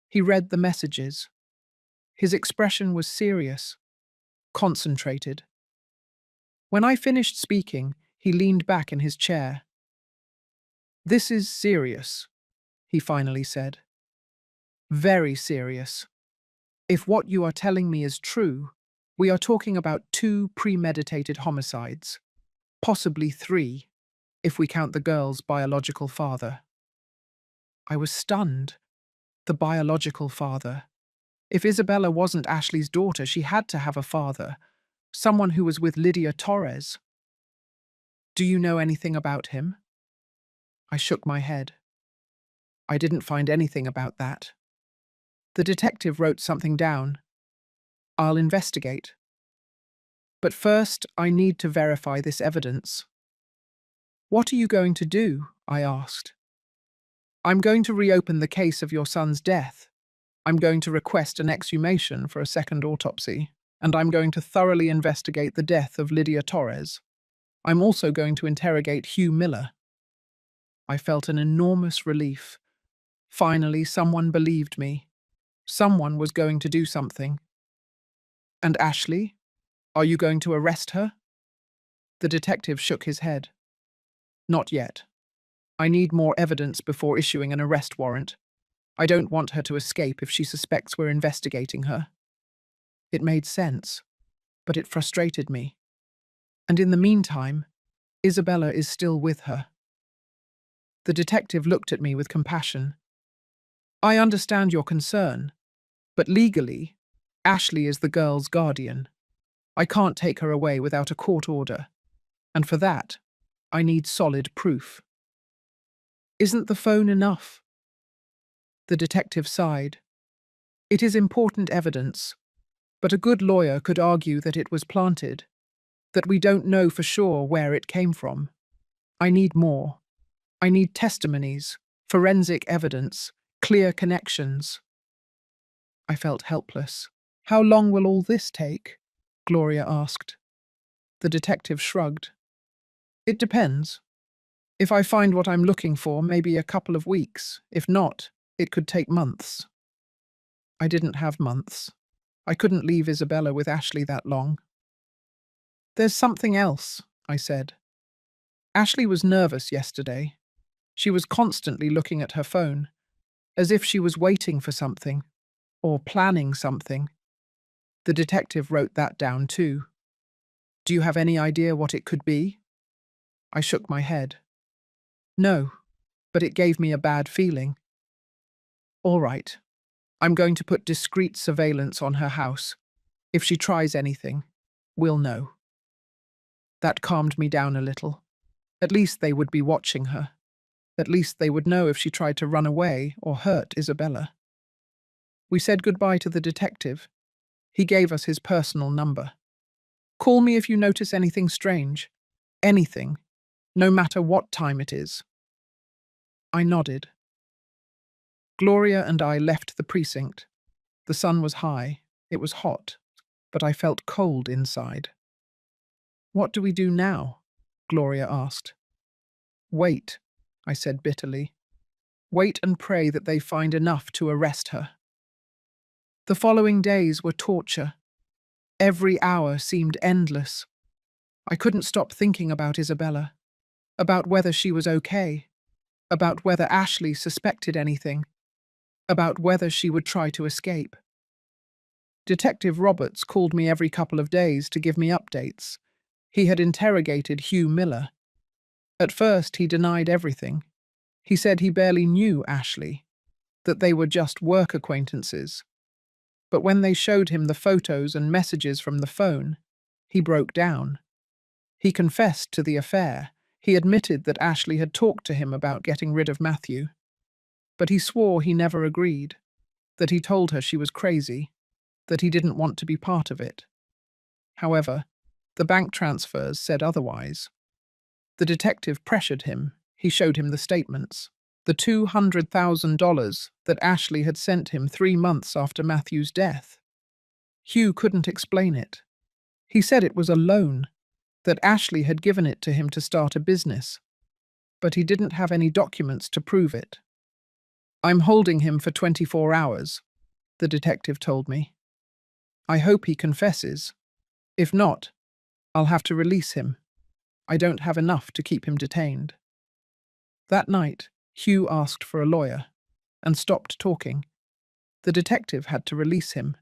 He read the messages. His expression was serious, concentrated. When I finished speaking, he leaned back in his chair. "This is serious," he finally said. "Very serious. If what you are telling me is true, we are talking about 2 premeditated homicides, possibly 3, if we count the girl's biological father." I was stunned. The biological father. If Isabella wasn't Ashley's daughter, she had to have a father, someone who was with Lydia Torres. "Do you know anything about him?" I shook my head. I didn't find anything about that. The detective wrote something down. "I'll investigate. But first, I need to verify this evidence." "What are you going to do?" I asked. "I'm going to reopen the case of your son's death. I'm going to request an exhumation for a second autopsy, and I'm going to thoroughly investigate the death of Lydia Torres. I'm also going to interrogate Hugh Miller." I felt an enormous relief. Finally, someone believed me. Someone was going to do something. "And Ashley? Are you going to arrest her?" The detective shook his head. "Not yet. I need more evidence before issuing an arrest warrant. I don't want her to escape if she suspects we're investigating her." It made sense, but it frustrated me. And in the meantime, Isabella is still with her. The detective looked at me with compassion. "I understand your concern, but legally, Ashley is the girl's guardian. I can't take her away without a court order, and for that, I need solid proof." "Isn't the phone enough?" The detective sighed. "It is important evidence, but a good lawyer could argue that it was planted, that we don't know for sure where it came from. I need more. I need testimonies, forensic evidence, clear connections." I felt helpless. "How long will all this take?" Gloria asked. The detective shrugged. "It depends. If I find what I'm looking for, maybe a couple of weeks. If not, it could take months." I didn't have months. I couldn't leave Isabella with Ashley that long. "There's something else," I said. "Ashley was nervous yesterday. She was constantly looking at her phone, as if she was waiting for something, or planning something." The detective wrote that down too. "Do you have any idea what it could be?" I shook my head. "No, but it gave me a bad feeling." "All right. I'm going to put discreet surveillance on her house. If she tries anything, we'll know." That calmed me down a little. At least they would be watching her. At least they would know if she tried to run away or hurt Isabella. We said goodbye to the detective. He gave us his personal number. "Call me if you notice anything strange. Anything. No matter what time it is." I nodded. Gloria and I left the precinct. The sun was high. It was hot, but I felt cold inside. "What do we do now?" Gloria asked. "Wait," I said bitterly. "Wait and pray that they find enough to arrest her." The following days were torture. Every hour seemed endless. I couldn't stop thinking about Isabella, about whether she was okay, about whether Ashley suspected anything, about whether she would try to escape. Detective Roberts called me every couple of days to give me updates. He had interrogated Hugh Miller. At first, he denied everything. He said he barely knew Ashley, that they were just work acquaintances. But when they showed him the photos and messages from the phone, he broke down. He confessed to the affair. He admitted that Ashley had talked to him about getting rid of Matthew. But he swore he never agreed, that he told her she was crazy, that he didn't want to be part of it. However, the bank transfers said otherwise. The detective pressured him. He showed him the statements. The $200,000 that Ashley had sent him 3 months after Matthew's death. Hugh couldn't explain it. He said it was a loan, that Ashley had given it to him to start a business, but he didn't have any documents to prove it. "I'm holding him for 24 hours, the detective told me. "I hope he confesses. If not, I'll have to release him. I don't have enough to keep him detained." That night, Hugh asked for a lawyer and stopped talking. The detective had to release him.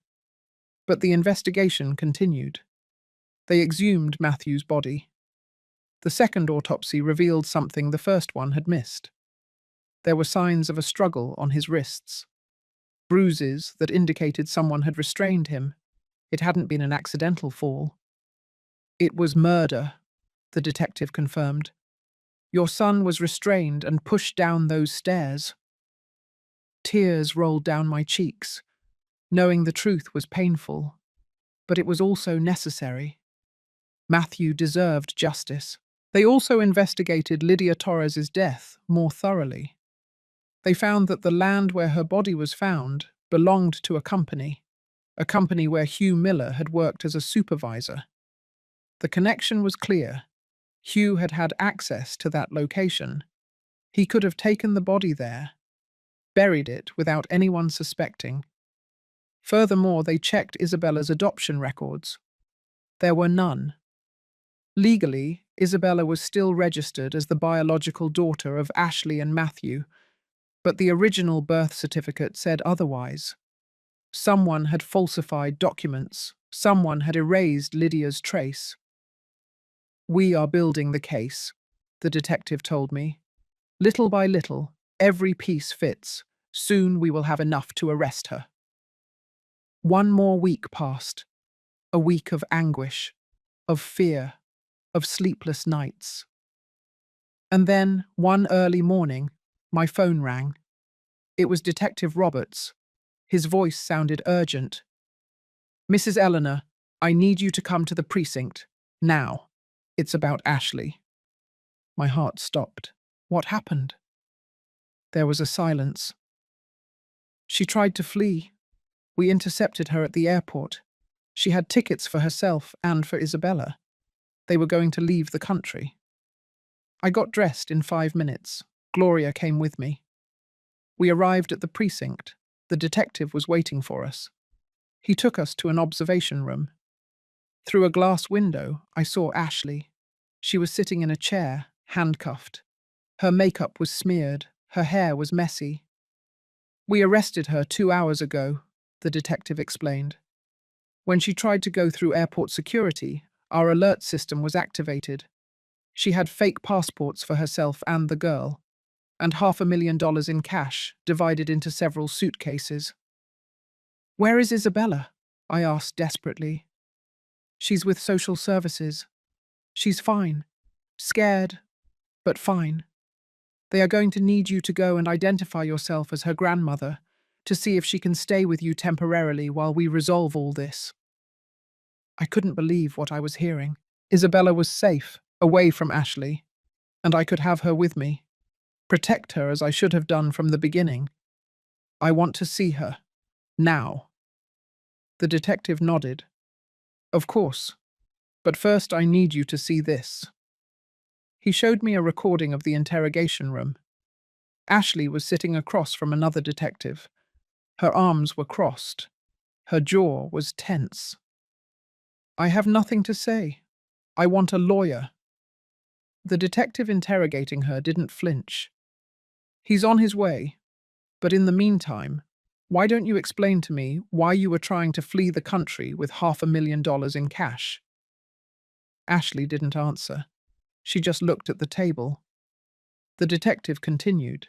But the investigation continued. They exhumed Matthew's body. The second autopsy revealed something the first one had missed. There were signs of a struggle on his wrists, bruises that indicated someone had restrained him. It hadn't been an accidental fall. "It was murder," the detective confirmed. "Your son was restrained and pushed down those stairs." Tears rolled down my cheeks. Knowing the truth was painful, but it was also necessary. Matthew deserved justice. They also investigated Lydia Torres's death more thoroughly. They found that the land where her body was found belonged to a company where Hugh Miller had worked as a supervisor. The connection was clear. Hugh had had access to that location. He could have taken the body there, buried it without anyone suspecting. Furthermore, they checked Isabella's adoption records. There were none. Legally, Isabella was still registered as the biological daughter of Ashley and Matthew, but the original birth certificate said otherwise. Someone had falsified documents. Someone had erased Lydia's trace. "We are building the case," the detective told me. "Little by little, every piece fits. Soon we will have enough to arrest her." One more week passed. A week of anguish, of fear, of sleepless nights. And then, one early morning, my phone rang. It was Detective Roberts. His voice sounded urgent. "Mrs. Eleanor, I need you to come to the precinct. Now. It's about Ashley." My heart stopped. What happened? There was a silence. "She tried to flee. We intercepted her at the airport. She had tickets for herself and for Isabella. They were going to leave the country. I got dressed in 5 minutes. Gloria came with me. We arrived at the precinct. The detective was waiting for us. He took us to an observation room. Through a glass window, I saw Ashley. She was sitting in a chair, handcuffed. Her makeup was smeared. Her hair was messy. "We arrested her 2 hours ago," the detective explained. "When she tried to go through airport security, our alert system was activated. She had fake passports for herself and the girl, and $500,000 in cash, divided into several suitcases." "Where is Isabella?" I asked desperately. "She's with social services. She's fine. Scared, but fine. They are going to need you to go and identify yourself as her grandmother, to see if she can stay with you temporarily while we resolve all this." I couldn't believe what I was hearing. Isabella was safe, away from Ashley, and I could have her with me, protect her as I should have done from the beginning. "I want to see her. Now." The detective nodded. "Of course. But first I need you to see this." He showed me a recording of the interrogation room. Ashley was sitting across from another detective. Her arms were crossed. Her jaw was tense. "I have nothing to say. I want a lawyer." The detective interrogating her didn't flinch. "He's on his way. But in the meantime, why don't you explain to me why you were trying to flee the country with $500,000 in cash?" Ashley didn't answer. She just looked at the table. The detective continued.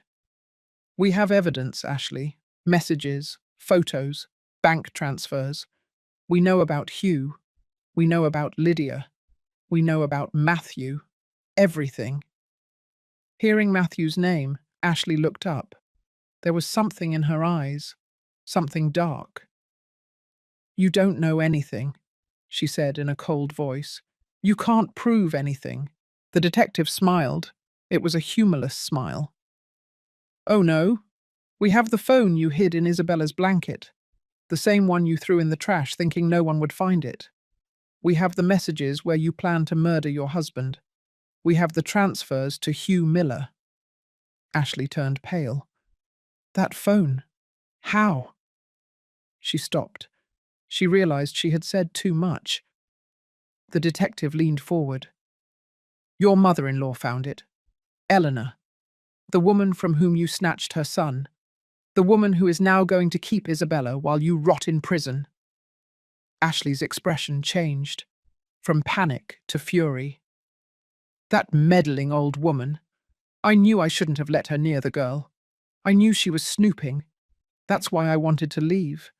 We have evidence, Ashley. Messages, photos, bank transfers. We know about Hugh. We know about Lydia. We know about Matthew. Everything. Hearing Matthew's name, Ashley looked up. There was something in her eyes. Something dark. You don't know anything, she said in a cold voice. You can't prove anything. The detective smiled. It was a humorless smile. Oh no. We have the phone you hid in Isabella's blanket. The same one you threw in the trash thinking no one would find it. We have the messages where you plan to murder your husband. We have the transfers to Hugh Miller. Ashley turned pale. That phone. How? She stopped. She realized she had said too much. The detective leaned forward. Your mother-in-law found it. Eleanor. The woman from whom you snatched her son. The woman who is now going to keep Isabella while you rot in prison. Ashley's expression changed, from panic to fury. That meddling old woman. I knew I shouldn't have let her near the girl. I knew she was snooping. That's why I wanted to leave.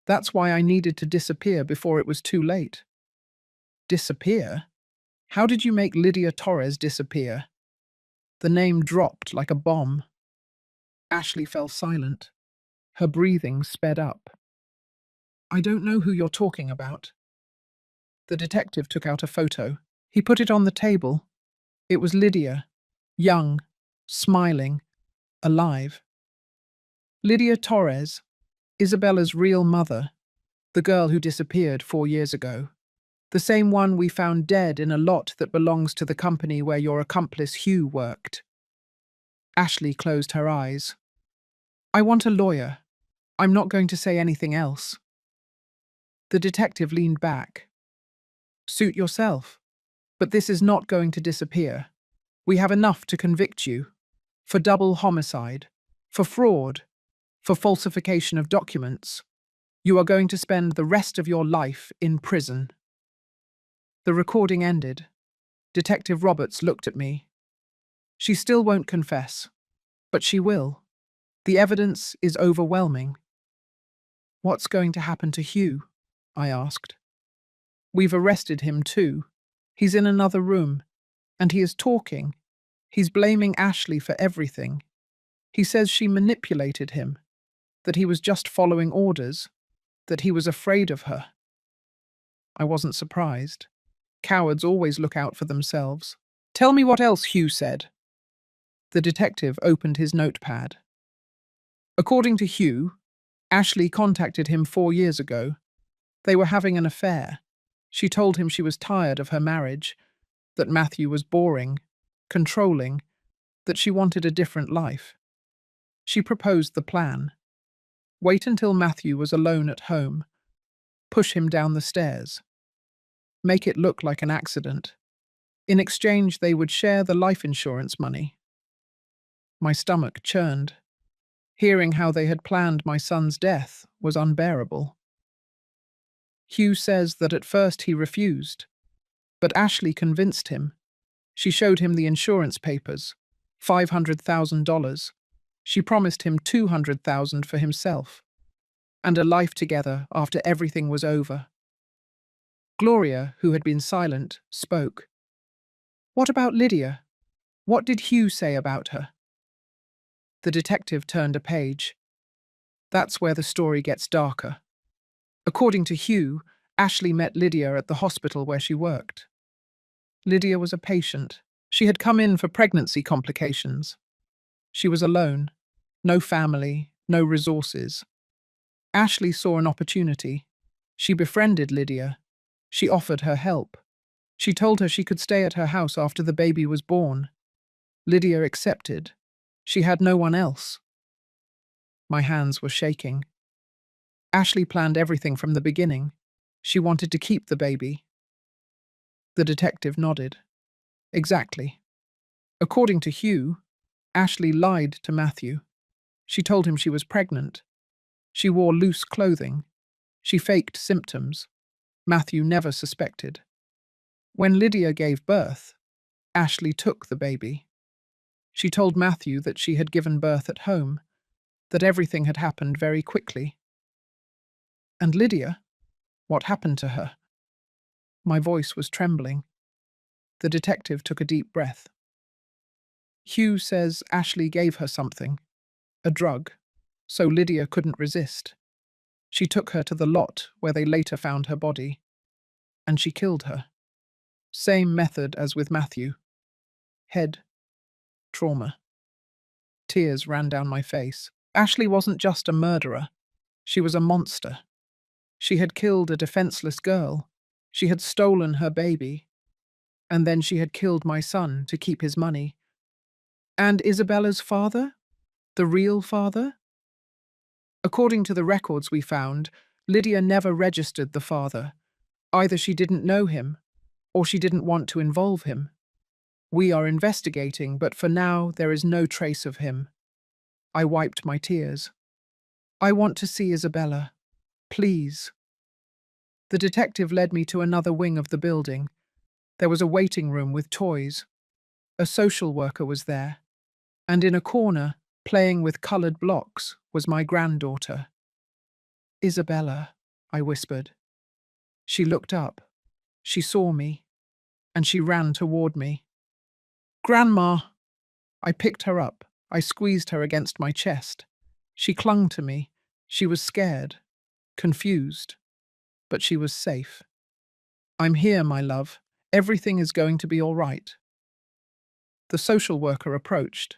That's why I needed to disappear before it was too late. Disappear? How did you make Lydia Torres disappear? The name dropped like a bomb. Ashley fell silent. Her breathing sped up. I don't know who you're talking about. The detective took out a photo. He put it on the table. It was Lydia, young, smiling, alive. Lydia Torres, Isabella's real mother, the girl who disappeared 4 years ago. The same one we found dead in a lot that belongs to the company where your accomplice Hugh worked. Ashley closed her eyes. I want a lawyer. I'm not going to say anything else. The detective leaned back. Suit yourself. But this is not going to disappear. We have enough to convict you. For double homicide. For fraud. For falsification of documents. You are going to spend the rest of your life in prison. The recording ended. Detective Roberts looked at me. She still won't confess. But she will. The evidence is overwhelming. What's going to happen to Hugh? I asked. We've arrested him too. He's in another room. And he is talking. He's blaming Ashley for everything. He says she manipulated him. That he was just following orders. That he was afraid of her. I wasn't surprised. Cowards always look out for themselves. Tell me what else Hugh said. The detective opened his notepad. According to Hugh, Ashley contacted him 4 years ago. They were having an affair. She told him she was tired of her marriage, that Matthew was boring, controlling, that she wanted a different life. She proposed the plan. Wait until Matthew was alone at home. Push him down the stairs. Make it look like an accident. In exchange, they would share the life insurance money. My stomach churned. Hearing how they had planned my son's death was unbearable. Hugh says that at first he refused, but Ashley convinced him. She showed him the insurance papers, $500,000. She promised him $200,000 for himself, and a life together after everything was over. Gloria, who had been silent, spoke. What about Lydia? What did Hugh say about her? The detective turned a page. That's where the story gets darker. According to Hugh, Ashley met Lydia at the hospital where she worked. Lydia was a patient. She had come in for pregnancy complications. She was alone. No family, no resources. Ashley saw an opportunity. She befriended Lydia. She offered her help. She told her she could stay at her house after the baby was born. Lydia accepted. She had no one else. My hands were shaking. Ashley planned everything from the beginning. She wanted to keep the baby. The detective nodded. Exactly. According to Hugh, Ashley lied to Matthew. She told him she was pregnant. She wore loose clothing. She faked symptoms. Matthew never suspected. When Lydia gave birth, Ashley took the baby. She told Matthew that she had given birth at home, that everything had happened very quickly. And Lydia? What happened to her? My voice was trembling. The detective took a deep breath. Hugh says Ashley gave her something, a drug, so Lydia couldn't resist. She took her to the lot where they later found her body, and she killed her. Same method as with Matthew. Head trauma. Tears ran down my face. Ashley wasn't just a murderer. She was a monster. She had killed a defenseless girl. She had stolen her baby. And then she had killed my son to keep his money. And Isabella's father? The real father? According to the records we found, Lydia never registered the father. Either she didn't know him, or she didn't want to involve him. We are investigating, but for now there is no trace of him. I wiped my tears. I want to see Isabella. Please. The detective led me to another wing of the building. There was a waiting room with toys. A social worker was there. And in a corner, playing with coloured blocks, was my granddaughter. Isabella, I whispered. She looked up. She saw me. And she ran toward me. Grandma! I picked her up. I squeezed her against my chest. She clung to me. She was scared, confused, but she was safe. I'm here, my love. Everything is going to be all right. The social worker approached.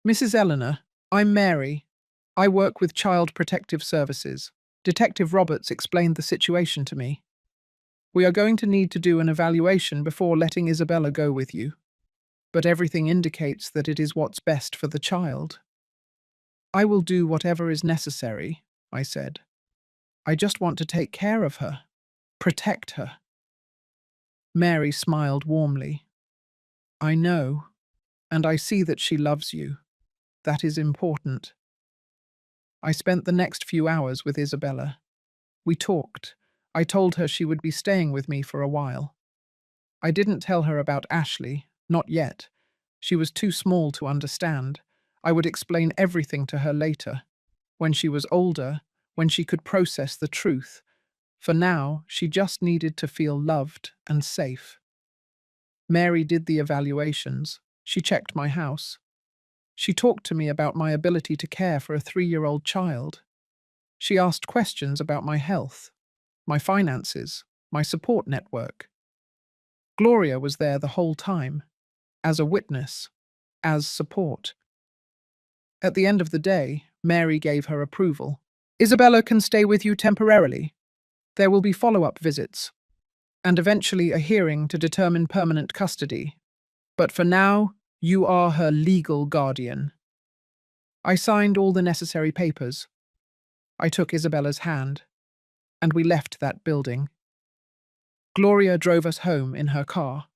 Mrs. Eleanor, I'm Mary. I work with Child Protective Services. Detective Roberts explained the situation to me. We are going to need to do an evaluation before letting Isabella go with you. But everything indicates that it is what's best for the child. I will do whatever is necessary, I said. I just want to take care of her, protect her. Mary smiled warmly. I know, and I see that she loves you. That is important. I spent the next few hours with Isabella. We talked. I told her she would be staying with me for a while. I didn't tell her about Ashley, not yet. She was too small to understand. I would explain everything to her later, when she was older, when she could process the truth. For now, she just needed to feel loved and safe. Mary did the evaluations. She checked my house. She talked to me about my ability to care for a 3-year-old child. She asked questions about my health, my finances, my support network. Gloria was there the whole time, as a witness, as support. At the end of the day, Mary gave her approval. Isabella can stay with you temporarily. There will be follow-up visits, and eventually a hearing to determine permanent custody. But for now, you are her legal guardian. I signed all the necessary papers. I took Isabella's hand, and we left that building. Gloria drove us home in her car.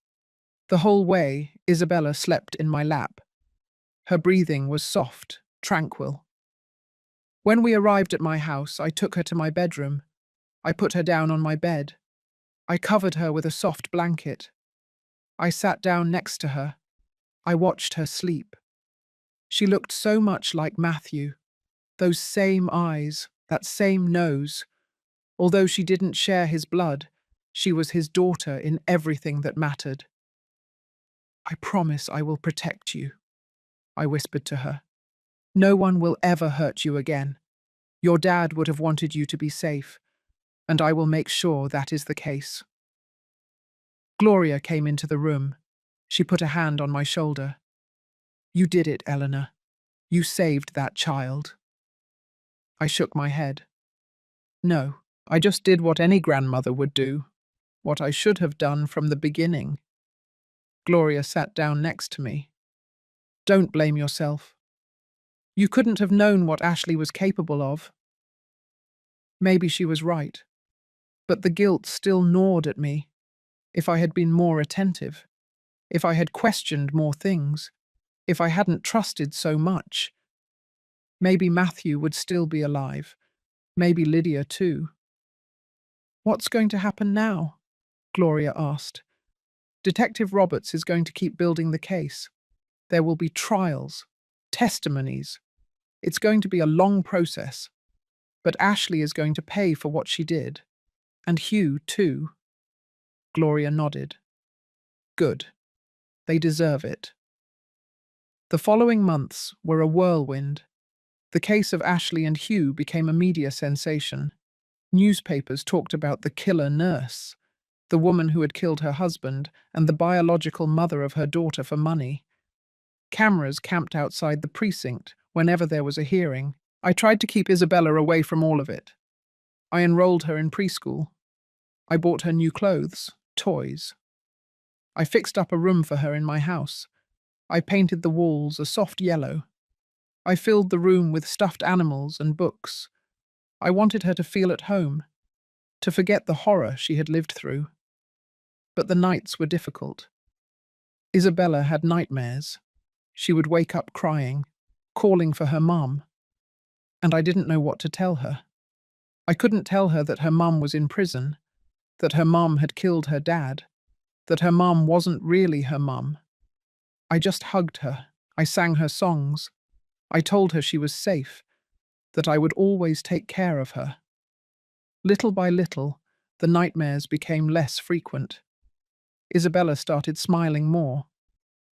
The whole way, Isabella slept in my lap. Her breathing was soft, tranquil. When we arrived at my house, I took her to my bedroom. I put her down on my bed. I covered her with a soft blanket. I sat down next to her. I watched her sleep. She looked so much like Matthew. Those same eyes, that same nose. Although she didn't share his blood, she was his daughter in everything that mattered. I promise I will protect you, I whispered to her. No one will ever hurt you again. Your dad would have wanted you to be safe, and I will make sure that is the case. Gloria came into the room. She put a hand on my shoulder. You did it, Eleanor. You saved that child. I shook my head. No, I just did what any grandmother would do, what I should have done from the beginning. Gloria sat down next to me. Don't blame yourself. You couldn't have known what Ashley was capable of. Maybe she was right, but the guilt still gnawed at me. If I had been more attentive, if I had questioned more things, if I hadn't trusted so much, maybe Matthew would still be alive, maybe Lydia too. What's going to happen now? Gloria asked. Detective Roberts is going to keep building the case. There will be trials, testimonies. It's going to be a long process. But Ashley is going to pay for what she did. And Hugh, too. Gloria nodded. Good. They deserve it. The following months were a whirlwind. The case of Ashley and Hugh became a media sensation. Newspapers talked about the killer nurse, the woman who had killed her husband, and the biological mother of her daughter for money. Cameras camped outside the precinct whenever there was a hearing. I tried to keep Isabella away from all of it. I enrolled her in preschool. I bought her new clothes, toys. I fixed up a room for her in my house. I painted the walls a soft yellow. I filled the room with stuffed animals and books. I wanted her to feel at home, to forget the horror she had lived through. But the nights were difficult. Isabella had nightmares. She would wake up crying, calling for her mum. And I didn't know what to tell her. I couldn't tell her that her mum was in prison, that her mum had killed her dad, that her mum wasn't really her mum. I just hugged her. I sang her songs. I told her she was safe, that I would always take care of her. Little by little, the nightmares became less frequent. Isabella started smiling more,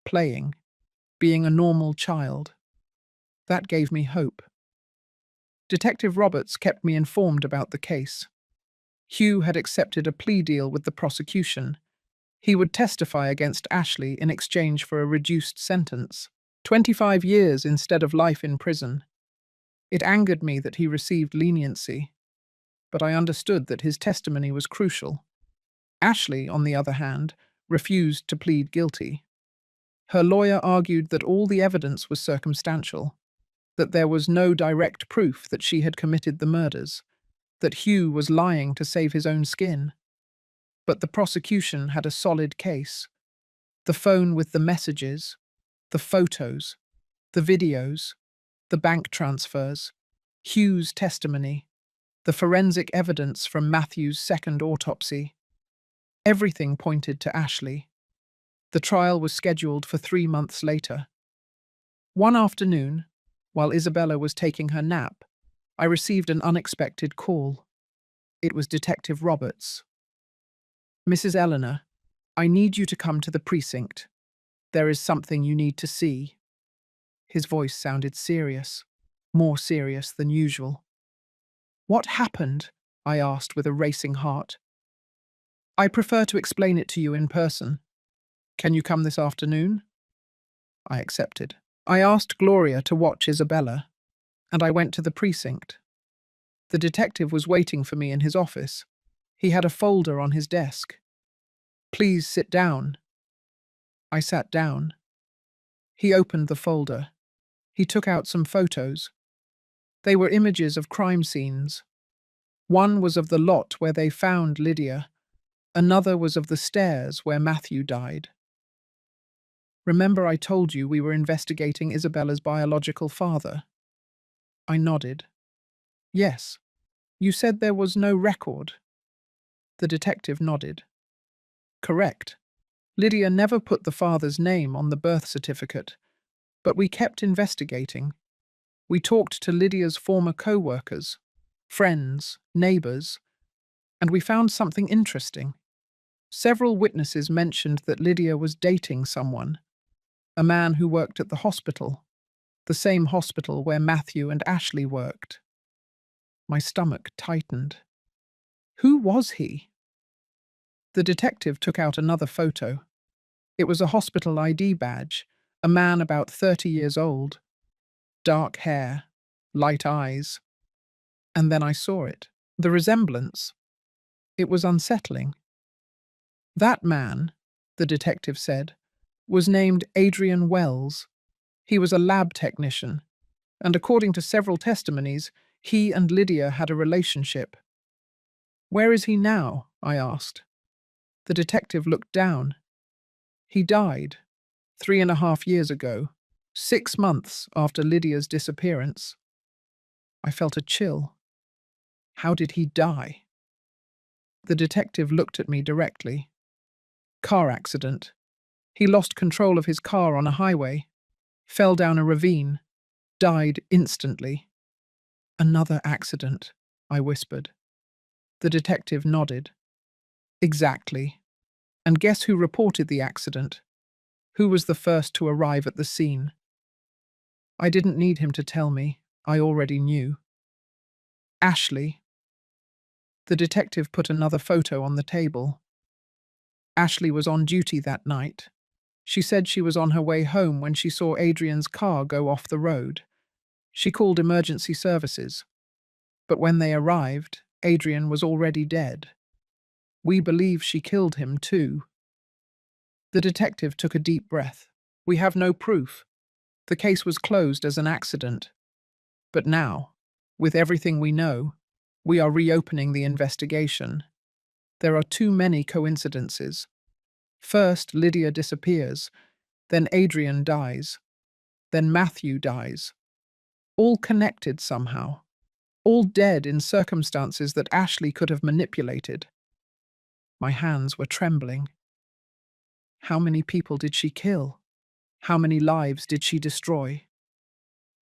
playing, being a normal child. That gave me hope. Detective Roberts kept me informed about the case. Hugh had accepted a plea deal with the prosecution. He would testify against Ashley in exchange for a reduced sentence, 25 years instead of life in prison. It angered me that he received leniency, but I understood that his testimony was crucial. Ashley, on the other hand, refused to plead guilty. Her lawyer argued that all the evidence was circumstantial, that there was no direct proof that she had committed the murders, that Hugh was lying to save his own skin. But the prosecution had a solid case. The phone with the messages, the photos, the videos, the bank transfers, Hugh's testimony, the forensic evidence from Matthew's second autopsy. Everything pointed to Ashley. The trial was scheduled for 3 months later. One afternoon, while Isabella was taking her nap, I received an unexpected call. It was Detective Roberts. "Mrs. Eleanor, I need you to come to the precinct. There is something you need to see." His voice sounded serious, more serious than usual. "What happened?" I asked with a racing heart. "I prefer to explain it to you in person. Can you come this afternoon?" I accepted. I asked Gloria to watch Isabella, and I went to the precinct. The detective was waiting for me in his office. He had a folder on his desk. "Please sit down." I sat down. He opened the folder. He took out some photos. They were images of crime scenes. One was of the lot where they found Lydia. Another was of the stairs where Matthew died. "Remember I told you we were investigating Isabella's biological father?" I nodded. "Yes. You said there was no record." The detective nodded. "Correct. Lydia never put the father's name on the birth certificate, but we kept investigating. We talked to Lydia's former co-workers, friends, neighbors, and we found something interesting. Several witnesses mentioned that Lydia was dating someone, a man who worked at the hospital, the same hospital where Matthew and Ashley worked." My stomach tightened. Who was he? The detective took out another photo. It was a hospital ID badge, a man about 30 years old. Dark hair, light eyes. And then I saw it. The resemblance. It was unsettling. "That man," the detective said, "was named Adrian Wells. He was a lab technician, and according to several testimonies, he and Lydia had a relationship." "Where is he now?" I asked. The detective looked down. "He died 3.5 years ago, 6 months after Lydia's disappearance." I felt a chill. How did he die? The detective looked at me directly. Car accident. He lost control of his car on a highway, fell down a ravine, died instantly. Another accident, I whispered. The detective nodded. Exactly. And guess who reported the accident? Who was the first to arrive at the scene? I didn't need him to tell me. I already knew. Ashley. The detective put another photo on the table. Ashley was on duty that night. She said she was on her way home when she saw Adrian's car go off the road. She called emergency services. But when they arrived, Adrian was already dead. We believe she killed him too. The detective took a deep breath. We have no proof. The case was closed as an accident. But now, with everything we know, we are reopening the investigation. There are too many coincidences. First, Lydia disappears, then Adrian dies, then Matthew dies. All connected somehow. All dead in circumstances that Ashley could have manipulated. My hands were trembling. How many people did she kill? How many lives did she destroy?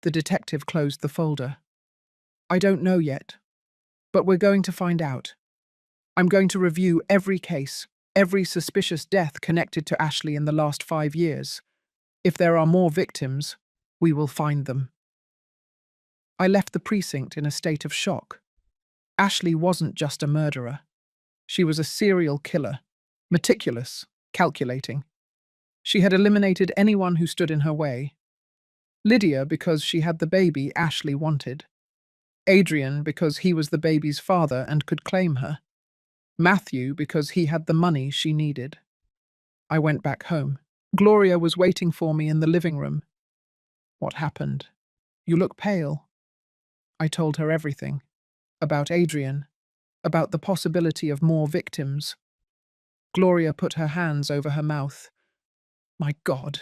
The detective closed the folder. I don't know yet, but we're going to find out. I'm going to review every case, every suspicious death connected to Ashley in the last 5 years. If there are more victims, we will find them. I left the precinct in a state of shock. Ashley wasn't just a murderer. She was a serial killer, meticulous, calculating. She had eliminated anyone who stood in her way. Lydia because she had the baby Ashley wanted. Adrian because he was the baby's father and could claim her. Matthew because he had the money she needed. I went back home. Gloria was waiting for me in the living room. What happened? You look pale. I told her everything. About Adrian. About the possibility of more victims. Gloria put her hands over her mouth. My God,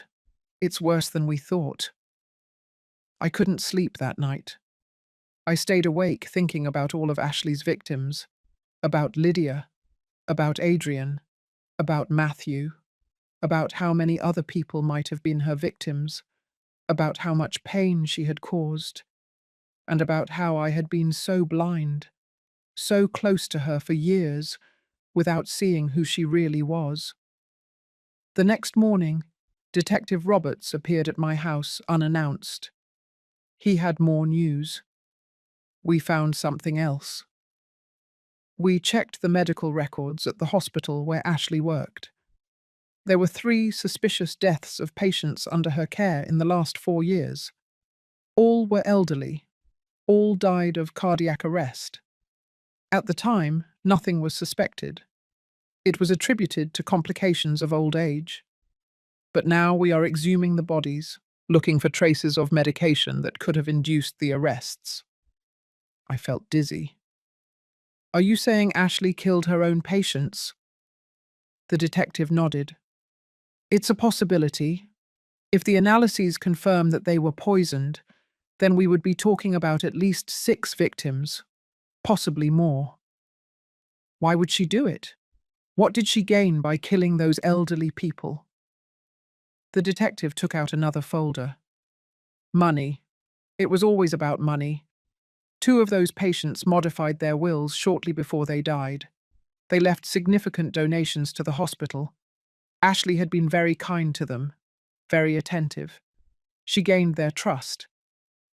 it's worse than we thought. I couldn't sleep that night. I stayed awake thinking about all of Ashley's victims. About Lydia. About Adrian. About Matthew. About how many other people might have been her victims. About how much pain she had caused. And about how I had been so blind, so close to her for years, without seeing who she really was. The next morning, Detective Roberts appeared at my house unannounced. He had more news. We found something else. We checked the medical records at the hospital where Ashley worked. There were 3 suspicious deaths of patients under her care in the last 4 years. All were elderly. All died of cardiac arrest. At the time, nothing was suspected. It was attributed to complications of old age. But now we are exhuming the bodies, looking for traces of medication that could have induced the arrests. I felt dizzy. Are you saying Ashley killed her own patients? The detective nodded. It's a possibility. If the analyses confirm that they were poisoned, then we would be talking about at least 6 victims, possibly more. Why would she do it? What did she gain by killing those elderly people? The detective took out another folder. Money. It was always about money. 2 of those patients modified their wills shortly before they died. They left significant donations to the hospital. Ashley had been very kind to them, very attentive. She gained their trust.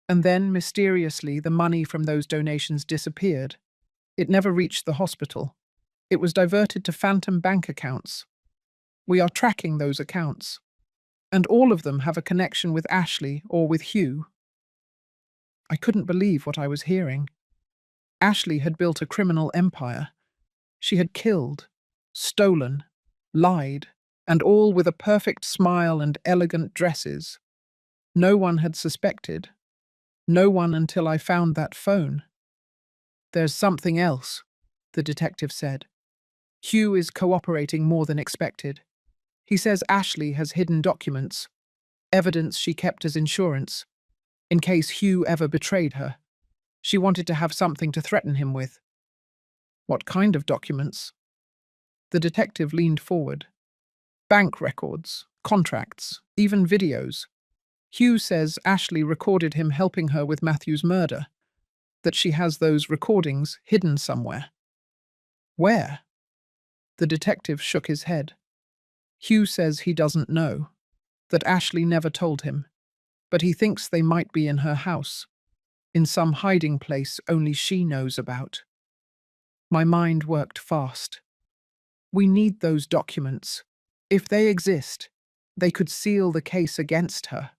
And then, mysteriously, the money from those donations disappeared. It never reached the hospital. It was diverted to phantom bank accounts. We are tracking those accounts. And all of them have a connection with Ashley or with Hugh. I couldn't believe what I was hearing. Ashley had built a criminal empire. She had killed, stolen, lied, and all with a perfect smile and elegant dresses. No one had suspected. No one until I found that phone. There's something else, the detective said. Hugh is cooperating more than expected. He says Ashley has hidden documents, evidence she kept as insurance, in case Hugh ever betrayed her. She wanted to have something to threaten him with. What kind of documents? The detective leaned forward. Bank records, contracts, even videos. Hugh says Ashley recorded him helping her with Matthew's murder, that she has those recordings hidden somewhere. Where? The detective shook his head. Hugh says he doesn't know, that Ashley never told him, but he thinks they might be in her house, in some hiding place only she knows about. My mind worked fast. We need those documents. If they exist, they could seal the case against her.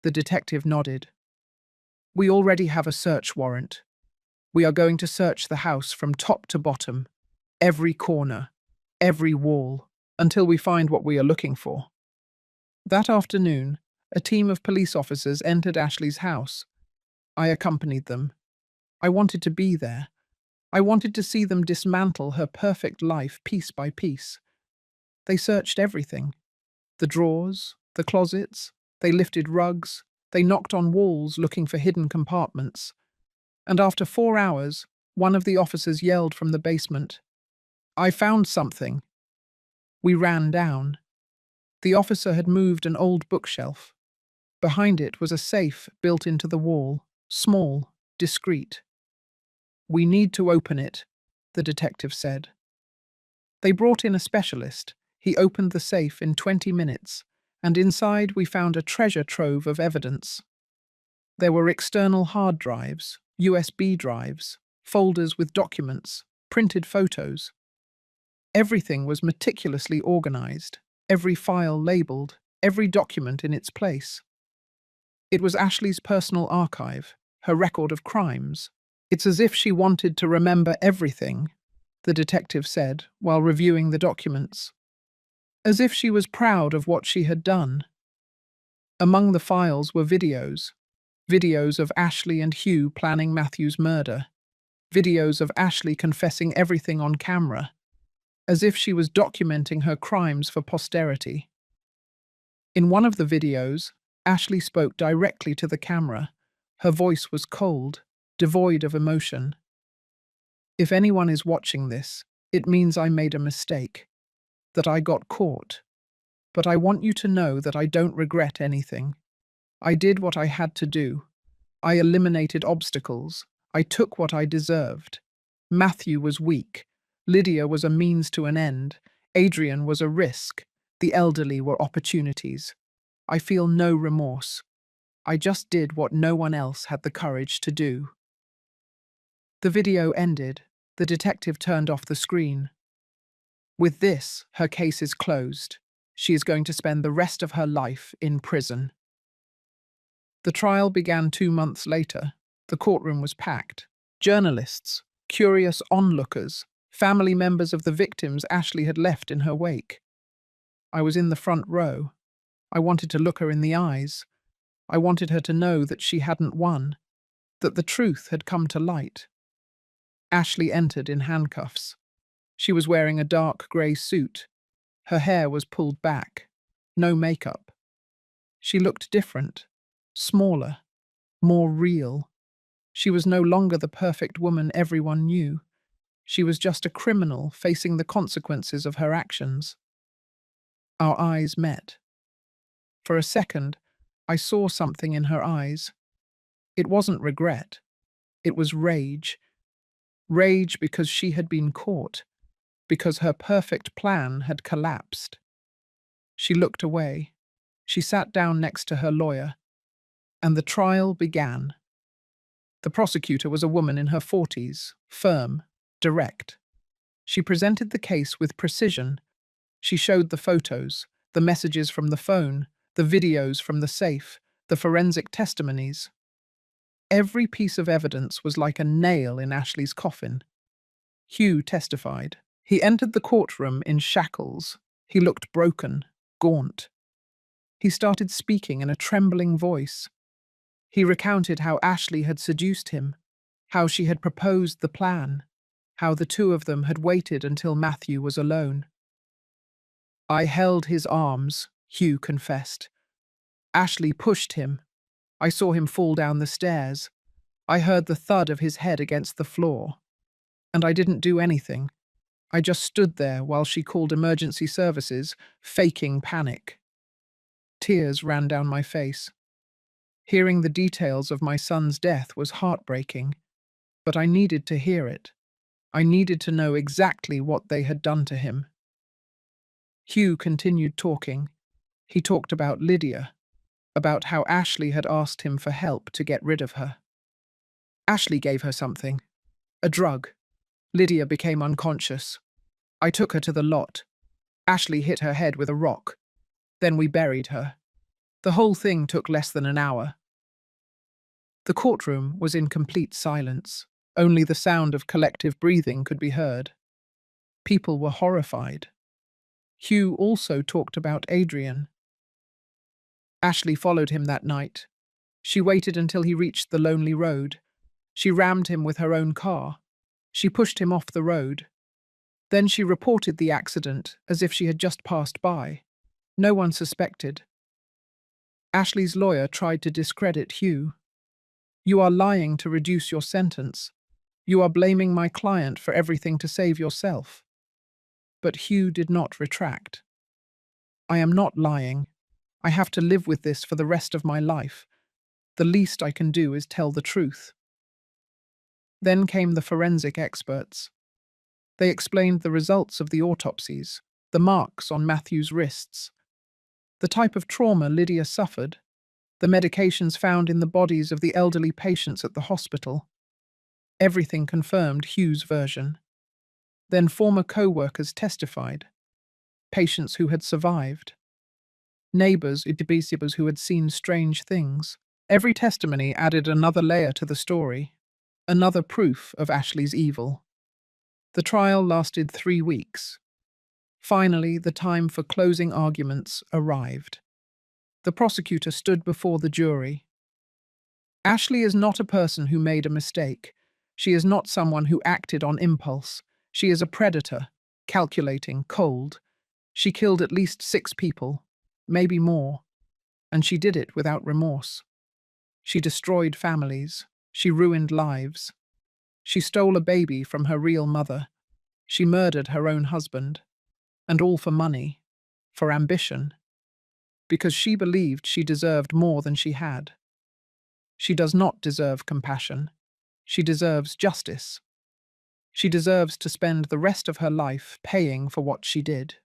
The detective nodded. We already have a search warrant. We are going to search the house from top to bottom, every corner, every wall, until we find what we are looking for. That afternoon, a team of police officers entered Ashley's house. I accompanied them. I wanted to be there. I wanted to see them dismantle her perfect life piece by piece. They searched everything. The drawers, the closets, they lifted rugs, they knocked on walls looking for hidden compartments. And after 4 hours, one of the officers yelled from the basement, "I found something." We ran down. The officer had moved an old bookshelf. Behind it was a safe built into the wall, small, discreet. "We need to open it," the detective said. They brought in a specialist. He opened the safe in 20 minutes, and inside we found a treasure trove of evidence. There were external hard drives, USB drives, folders with documents, printed photos. Everything was meticulously organized, every file labeled, every document in its place. It was Ashley's personal archive, her record of crimes. It's as if she wanted to remember everything, the detective said while reviewing the documents. As if she was proud of what she had done. Among the files were videos of Ashley and Hugh planning Matthew's murder, videos of Ashley confessing everything on camera, as if she was documenting her crimes for posterity. In one of the videos, Ashley spoke directly to the camera. Her voice was cold, devoid of emotion. "If anyone is watching this, it means I made a mistake, that I got caught. But I want you to know that I don't regret anything. I did what I had to do. I eliminated obstacles. I took what I deserved. Matthew was weak. Lydia was a means to an end. Adrian was a risk. The elderly were opportunities. I feel no remorse. I just did what no one else had the courage to do." The video ended. The detective turned off the screen. With this, her case is closed. She is going to spend the rest of her life in prison. The trial began 2 months later. The courtroom was packed. Journalists, curious onlookers, family members of the victims Ashley had left in her wake. I was in the front row. I wanted to look her in the eyes. I wanted her to know that she hadn't won, that the truth had come to light. Ashley entered in handcuffs. She was wearing a dark grey suit. Her hair was pulled back. No makeup. She looked different, smaller, more real. She was no longer the perfect woman everyone knew. She was just a criminal facing the consequences of her actions. Our eyes met. For a second, I saw something in her eyes. It wasn't regret. It was rage. Rage because she had been caught, because her perfect plan had collapsed. She looked away. She sat down next to her lawyer, and the trial began. The prosecutor was a woman in her 40s, firm, direct. She presented the case with precision. She showed the photos, the messages from the phone, the videos from the safe, the forensic testimonies. Every piece of evidence was like a nail in Ashley's coffin. Hugh testified. He entered the courtroom in shackles. He looked broken, gaunt. He started speaking in a trembling voice. He recounted how Ashley had seduced him, how she had proposed the plan, how the two of them had waited until Matthew was alone. "I held his arms," Hugh confessed. "Ashley pushed him. I saw him fall down the stairs. I heard the thud of his head against the floor. And I didn't do anything. I just stood there while she called emergency services, faking panic. Tears ran down my face. Hearing the details of my son's death was heartbreaking, but I needed to hear it. I needed to know exactly what they had done to him. Hugh continued talking. He talked about Lydia, about how Ashley had asked him for help to get rid of her. Ashley gave her something, a drug. Lydia became unconscious. I took her to the lot. Ashley hit her head with a rock. Then we buried her. The whole thing took less than an hour. The courtroom was in complete silence. Only the sound of collective breathing could be heard. People were horrified. Hugh also talked about Adrian. Ashley followed him that night. She waited until he reached the lonely road. She rammed him with her own car. She pushed him off the road. Then she reported the accident as if she had just passed by. No one suspected. Ashley's lawyer tried to discredit Hugh. "You are lying to reduce your sentence. You are blaming my client for everything to save yourself." But Hugh did not retract. "I am not lying. I have to live with this for the rest of my life. The least I can do is tell the truth." Then came the forensic experts. They explained the results of the autopsies, the marks on Matthew's wrists, the type of trauma Lydia suffered, the medications found in the bodies of the elderly patients at the hospital. Everything confirmed Hugh's version. Then former co-workers testified, patients who had survived, neighbors who had seen strange things. Every testimony added another layer to the story, another proof of Ashley's evil. The trial lasted 3 weeks. Finally, the time for closing arguments arrived. The prosecutor stood before the jury. "Ashley is not a person who made a mistake. She is not someone who acted on impulse. She is a predator, calculating, cold. She killed at least 6 people, maybe more, and she did it without remorse. She destroyed families. She ruined lives. She stole a baby from her real mother. She murdered her own husband. And all for money, for ambition, because she believed she deserved more than she had. She does not deserve compassion. She deserves justice. She deserves to spend the rest of her life paying for what she did."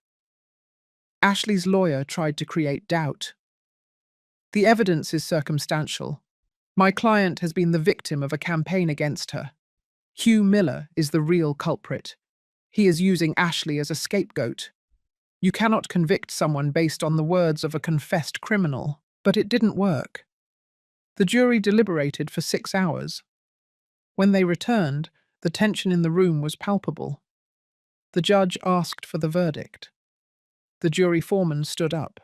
Ashley's lawyer tried to create doubt. "The evidence is circumstantial. My client has been the victim of a campaign against her. Hugh Miller is the real culprit. He is using Ashley as a scapegoat. You cannot convict someone based on the words of a confessed criminal." But it didn't work. The jury deliberated for 6 hours. When they returned, the tension in the room was palpable. The judge asked for the verdict. The jury foreman stood up.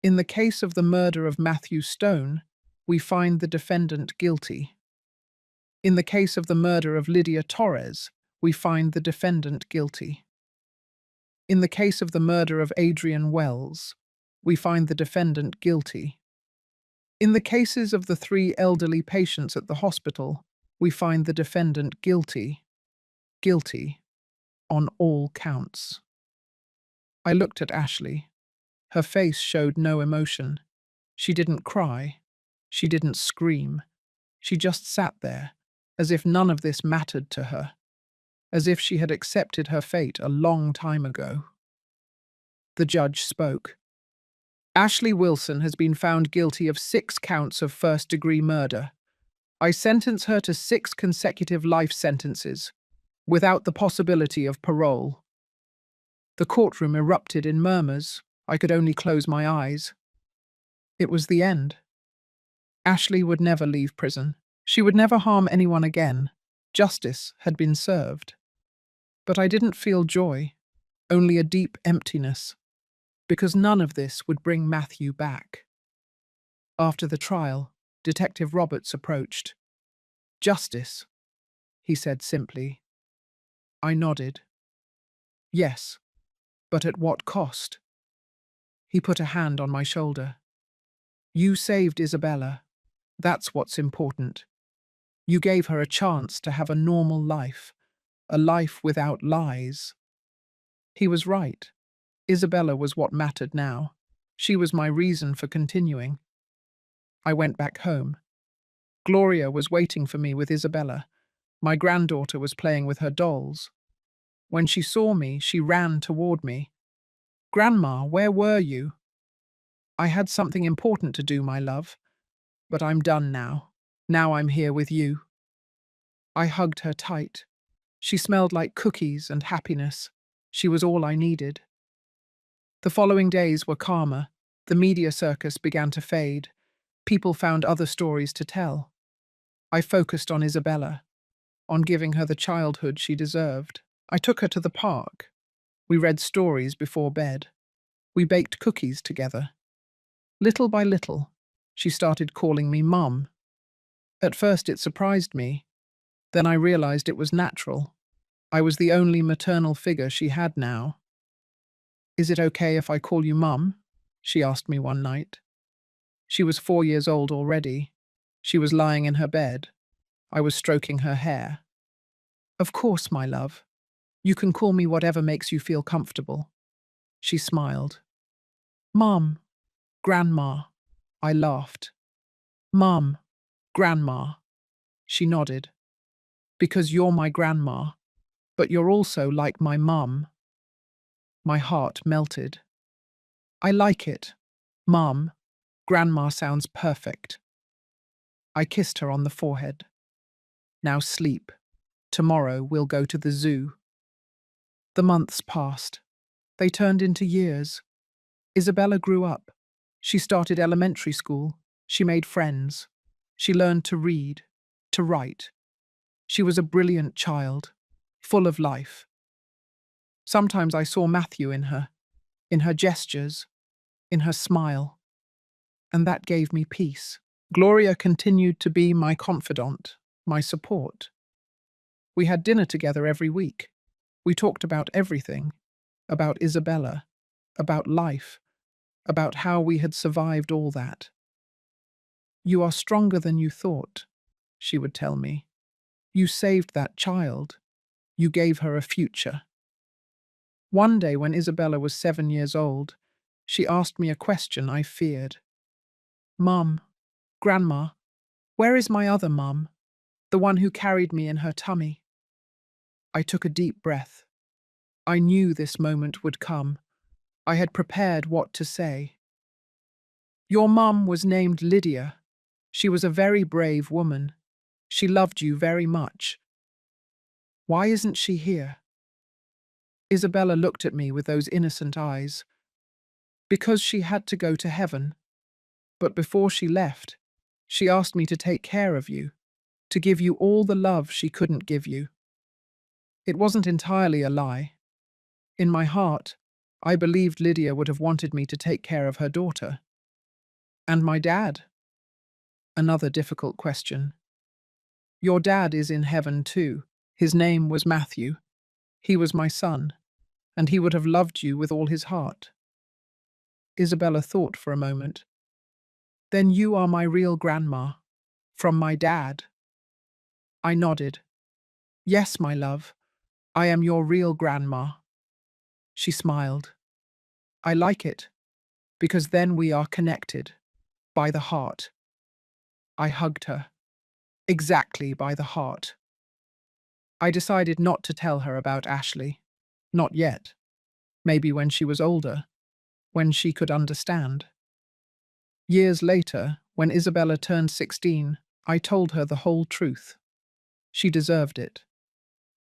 "In the case of the murder of Matthew Stone, we find the defendant guilty. In the case of the murder of Lydia Torres, we find the defendant guilty. In the case of the murder of Adrian Wells, we find the defendant guilty. In the cases of the 3 elderly patients at the hospital, we find the defendant guilty. Guilty on all counts." I looked at Ashley. Her face showed no emotion. She didn't cry. She didn't scream. She just sat there, as if none of this mattered to her, as if she had accepted her fate a long time ago. The judge spoke. "Ashley Wilson has been found guilty of 6 counts of first-degree murder. I sentence her to 6 consecutive life sentences, without the possibility of parole." The courtroom erupted in murmurs. I could only close my eyes. It was the end. Ashley would never leave prison. She would never harm anyone again. Justice had been served. But I didn't feel joy, only a deep emptiness, because none of this would bring Matthew back. After the trial, Detective Roberts approached. "Justice," he said simply. I nodded. "Yes, but at what cost?" He put a hand on my shoulder. "You saved Isabella. That's what's important. You gave her a chance to have a normal life. a life without lies. He was right. Isabella was what mattered now. She was my reason for continuing. I went back home. Gloria was waiting for me with Isabella. My granddaughter was playing with her dolls. When she saw me, she ran toward me. "Grandma, where were you?" "I had something important to do, my love. But I'm done now. Now I'm here with you." I hugged her tight. She smelled like cookies and happiness. She was all I needed. The following days were calmer. The media circus began to fade. People found other stories to tell. I focused on Isabella, on giving her the childhood she deserved. I took her to the park. We read stories before bed. We baked cookies together. Little by little, she started calling me Mum. At first it surprised me. Then I realized it was natural. I was the only maternal figure she had now. "Is it okay if I call you Mum?" she asked me one night. She was 4 years old already. She was lying in her bed. I was stroking her hair. "Of course, my love. You can call me whatever makes you feel comfortable." She smiled. "Mum, Grandma." I laughed. "Mum, Grandma." She nodded. "Because you're my grandma, but you're also like my mum." My heart melted. "I like it. Mum, Grandma sounds perfect." I kissed her on the forehead. "Now sleep. Tomorrow we'll go to the zoo." The months passed. They turned into years. Isabella grew up. She started elementary school. She made friends. She learned to read, to write. She was a brilliant child, full of life. Sometimes I saw Matthew in her gestures, in her smile, and that gave me peace. Gloria continued to be my confidant, my support. We had dinner together every week. We talked about everything, about Isabella, about life, about how we had survived all that. "You are stronger than you thought," she would tell me. "You saved that child. You gave her a future." One day when Isabella was 7 years old, she asked me a question I feared. "Mum, Grandma, where is my other mum, the one who carried me in her tummy?" I took a deep breath. I knew this moment would come. I had prepared what to say. "Your mum was named Lydia. She was a very brave woman. She loved you very much. Why isn't she here?" Isabella looked at me with those innocent eyes. "Because she had to go to heaven. But before she left, she asked me to take care of you, to give you all the love she couldn't give you." It wasn't entirely a lie. In my heart, I believed Lydia would have wanted me to take care of her daughter. "And my dad?" Another difficult question. "Your dad is in heaven too. His name was Matthew. He was my son, and he would have loved you with all his heart." Isabella thought for a moment. "Then you are my real grandma, from my dad." I nodded. "Yes, my love, I am your real grandma." She smiled. "I like it, because then we are connected, by the heart." I hugged her. Exactly by the heart. I decided not to tell her about Ashley. Not yet. Maybe when she was older, when she could understand. Years later, when Isabella turned 16, I told her the whole truth. She deserved it.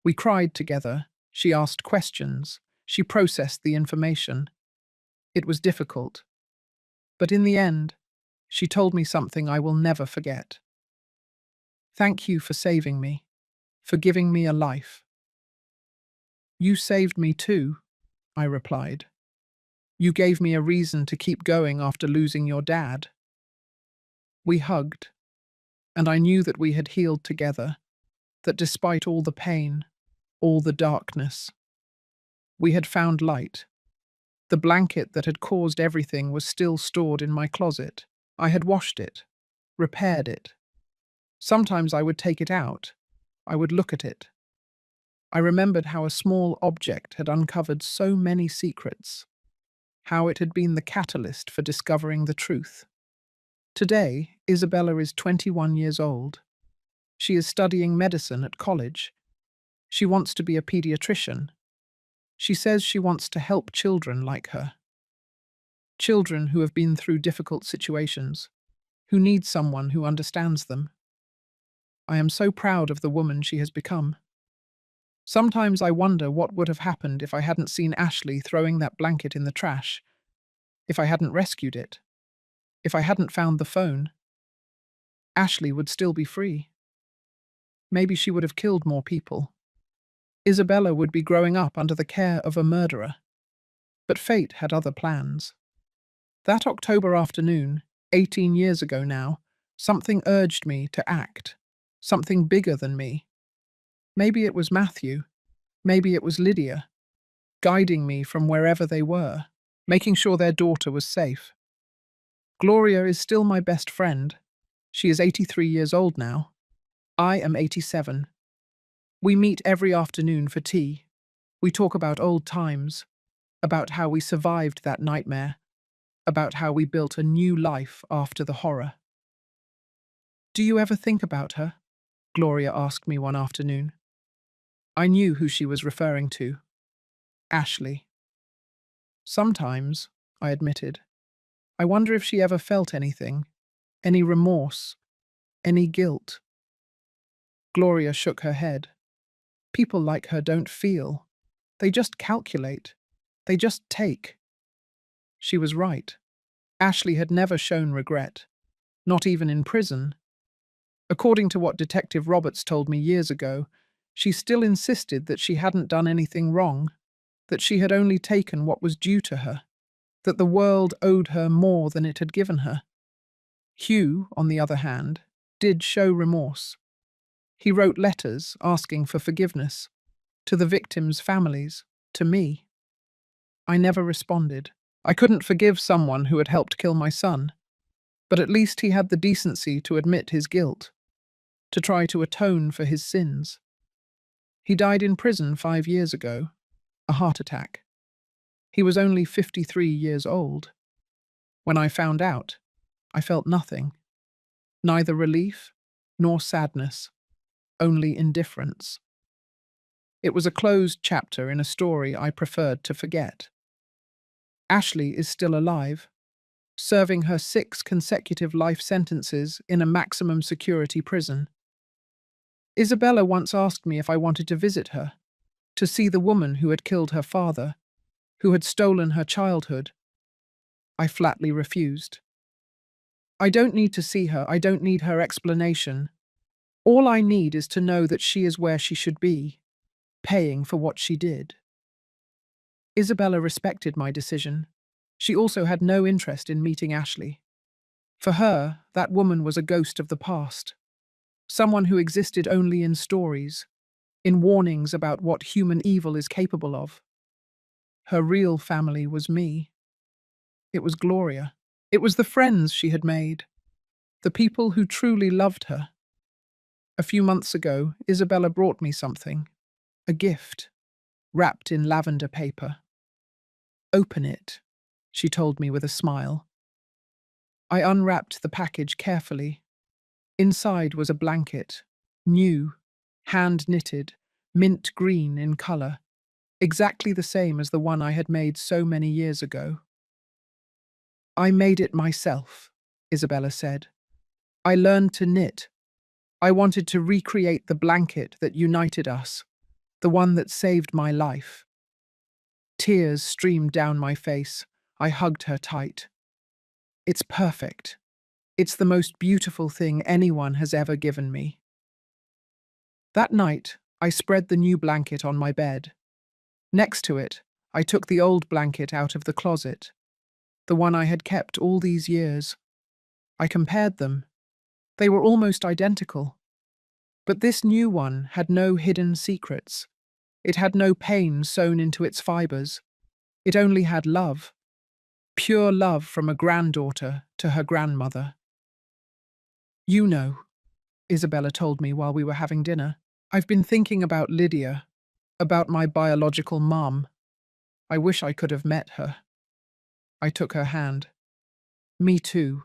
We cried together. She asked questions. She processed the information. It was difficult. But in the end, she told me something I will never forget. "Thank you for saving me, for giving me a life." "You saved me too," I replied. "You gave me a reason to keep going after losing your dad." We hugged, and I knew that we had healed together, that despite all the pain, all the darkness, we had found light. The blanket that had caused everything was still stored in my closet. I had washed it, repaired it. Sometimes I would take it out. I would look at it. I remembered how a small object had uncovered so many secrets, how it had been the catalyst for discovering the truth. Today, Isabella is 21 years old. She is studying medicine at college. She wants to be a pediatrician. She says she wants to help children like her. Children who have been through difficult situations, who need someone who understands them. I am so proud of the woman she has become. Sometimes I wonder what would have happened if I hadn't seen Ashley throwing that blanket in the trash, if I hadn't rescued it, if I hadn't found the phone. Ashley would still be free. Maybe she would have killed more people. Isabella would be growing up under the care of a murderer. But fate had other plans. That October afternoon, 18 years ago now, something urged me to act. Something bigger than me. Maybe it was Matthew. Maybe it was Lydia, guiding me from wherever they were, making sure their daughter was safe. Gloria is still my best friend. She is 83 years old now. I am 87. We meet every afternoon for tea. We talk about old times, about how we survived that nightmare, about how we built a new life after the horror. "Do you ever think about her?" Gloria asked me one afternoon. I knew who she was referring to. Ashley. "Sometimes," I admitted. "I wonder if she ever felt anything, any remorse, any guilt." Gloria shook her head. "People like her don't feel. They just calculate. They just take." She was right. Ashley had never shown regret, not even in prison. According to what Detective Roberts told me years ago, she still insisted that she hadn't done anything wrong, that she had only taken what was due to her, that the world owed her more than it had given her. Hugh, on the other hand, did show remorse. He wrote letters asking for forgiveness, to the victims' families, to me. I never responded. I couldn't forgive someone who had helped kill my son, but at least he had the decency to admit his guilt, to try to atone for his sins. He died in prison 5 years ago, a heart attack. He was only 53 years old. When I found out, I felt nothing. Neither relief nor sadness, only indifference. It was a closed chapter in a story I preferred to forget. Ashley is still alive, serving her 6 consecutive life sentences in a maximum security prison. Isabella once asked me if I wanted to visit her, to see the woman who had killed her father, who had stolen her childhood. I flatly refused. I don't need to see her, I don't need her explanation. All I need is to know that she is where she should be, paying for what she did. Isabella respected my decision. She also had no interest in meeting Ashley. For her, that woman was a ghost of the past, someone who existed only in stories, in warnings about what human evil is capable of. Her real family was me. It was Gloria. It was the friends she had made, the people who truly loved her. A few months ago, Isabella brought me something, a gift, wrapped in lavender paper. "Open it," she told me with a smile. I unwrapped the package carefully. Inside was a blanket, new, hand-knitted, mint green in colour, exactly the same as the one I had made so many years ago. "I made it myself," Isabella said. "I learned to knit. I wanted to recreate the blanket that united us, the one that saved my life." Tears streamed down my face. I hugged her tight. "It's perfect. It's the most beautiful thing anyone has ever given me." That night, I spread the new blanket on my bed. Next to it, I took the old blanket out of the closet, the one I had kept all these years. I compared them. They were almost identical. But this new one had no hidden secrets. It had no pain sewn into its fibers. It only had love. Pure love from a granddaughter to her grandmother. "You know," Isabella told me while we were having dinner, "I've been thinking about Lydia. About my biological mom. I wish I could have met her. I took her hand. Me too.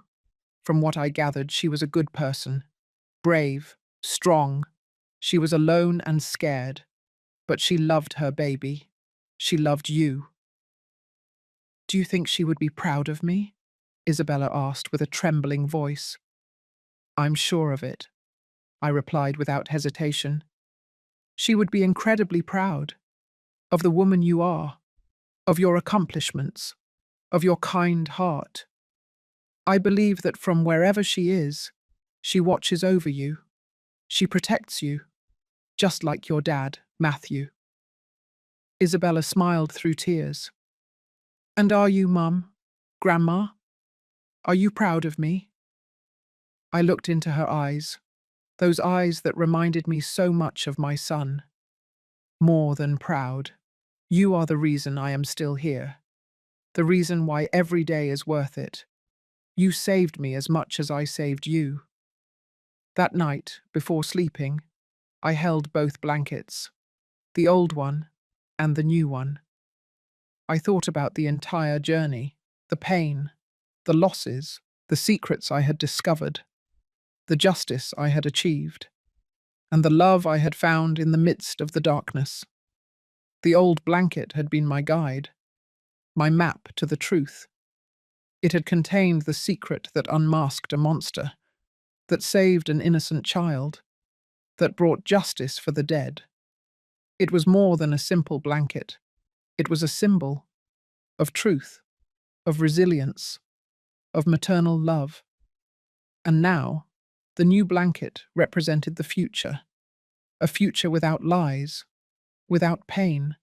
From what I gathered, she was a good person. Brave, strong. She was alone and scared. But she loved her baby. She loved you. Do you think she would be proud of me? Isabella asked with a trembling voice. I'm sure of it, I replied without hesitation. She would be incredibly proud of the woman you are, of your accomplishments, of your kind heart. I believe that from wherever she is, she watches over you. She protects you, just like your dad, Matthew. Isabella smiled through tears. And are you, Mum? Grandma? Are you proud of me? I looked into her eyes, those eyes that reminded me so much of my son. More than proud. You are the reason I am still here. The reason why every day is worth it. You saved me as much as I saved you. That night, before sleeping, I held both blankets, the old one and the new one. I thought about the entire journey, the pain, the losses, the secrets I had discovered, the justice I had achieved, and the love I had found in the midst of the darkness. The old blanket had been my guide, my map to the truth. It had contained the secret that unmasked a monster, that saved an innocent child, that brought justice for the dead. It was more than a simple blanket. It was a symbol of truth, of resilience, of maternal love. And now, the new blanket represented the future, a future without lies, without pain,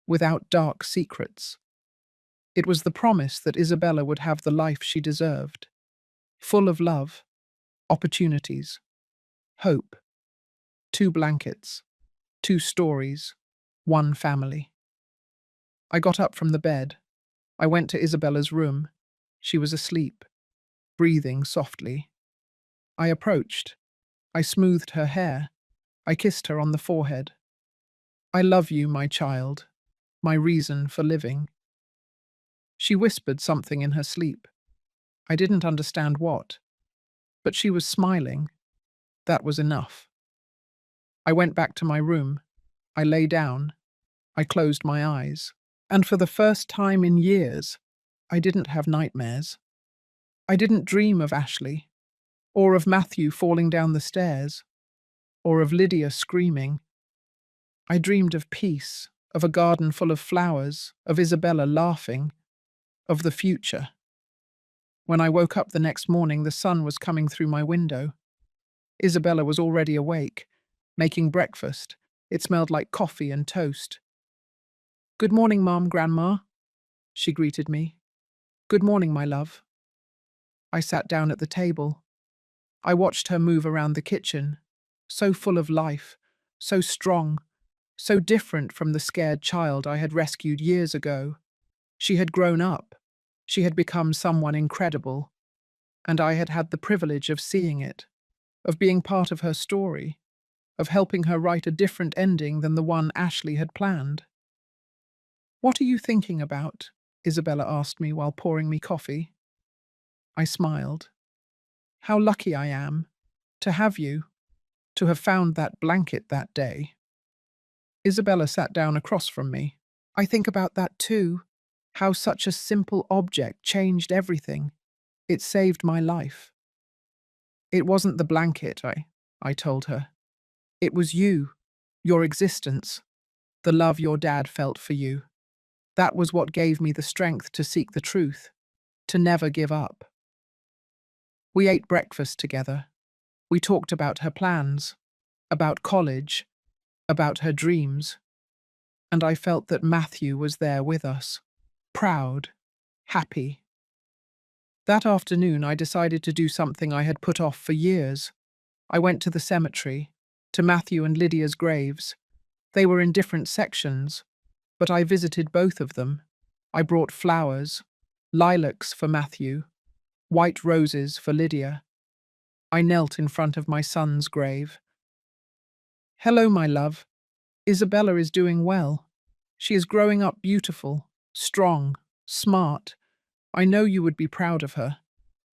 without dark secrets. It was the promise that Isabella would have the life she deserved, full of love, opportunities, hope. 2 blankets, 2 stories, 1 family. I got up from the bed. I went to Isabella's room. She was asleep, breathing softly. I approached. I smoothed her hair. I kissed her on the forehead. I love you, my child, my reason for living. She whispered something in her sleep. I didn't understand what, but she was smiling. That was enough. I went back to my room. I lay down. I closed my eyes. And for the first time in years, I didn't have nightmares. I didn't dream of Ashley, or of Matthew falling down the stairs, or of Lydia screaming. I dreamed of peace, of a garden full of flowers, of Isabella laughing, of the future. When I woke up the next morning, the sun was coming through my window. Isabella was already awake, making breakfast. It smelled like coffee and toast. Good morning, Mom, Grandma, she greeted me. Good morning, my love. I sat down at the table. I watched her move around the kitchen, so full of life, so strong, so different from the scared child I had rescued years ago. She had grown up. She had become someone incredible. And I had had the privilege of seeing it, of being part of her story, of helping her write a different ending than the one Ashley had planned. What are you thinking about? Isabella asked me while pouring me coffee. I smiled. How lucky I am to have you, to have found that blanket that day. Isabella sat down across from me. I think about that too, how such a simple object changed everything. It saved my life. It wasn't the blanket, I told her. It was you, your existence, the love your dad felt for you. That was what gave me the strength to seek the truth, to never give up. We ate breakfast together. We talked about her plans, about college, about her dreams. And I felt that Matthew was there with us, proud, happy. That afternoon, I decided to do something I had put off for years. I went to the cemetery, to Matthew and Lydia's graves. They were in different sections, but I visited both of them. I brought flowers, lilacs for Matthew, white roses for Lydia. I knelt in front of my son's grave. Hello, my love, Isabella is doing well. She is growing up beautiful, strong, smart. I know you would be proud of her.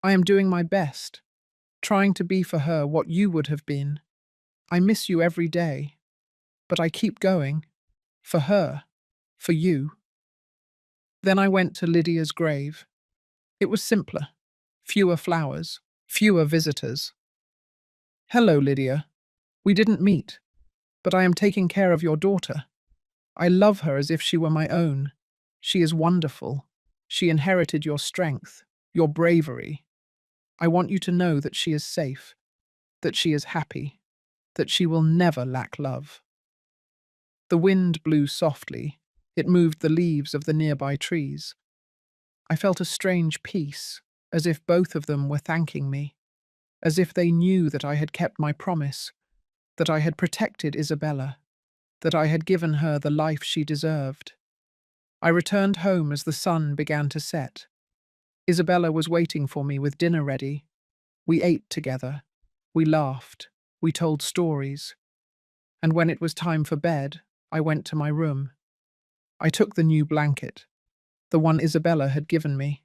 I am doing my best, trying to be for her what you would have been. I miss you every day, but I keep going. For her, for you. Then I went to Lydia's grave. It was simpler. Fewer flowers, fewer visitors. Hello, Lydia. We didn't meet, but I am taking care of your daughter. I love her as if she were my own. She is wonderful. She inherited your strength, your bravery. I want you to know that she is safe, that she is happy, that she will never lack love. The wind blew softly. It moved the leaves of the nearby trees. I felt a strange peace, as if both of them were thanking me, as if they knew that I had kept my promise, that I had protected Isabella, that I had given her the life she deserved. I returned home as the sun began to set. Isabella was waiting for me with dinner ready. We ate together. We laughed. We told stories. And when it was time for bed, I went to my room. I took the new blanket, the one Isabella had given me.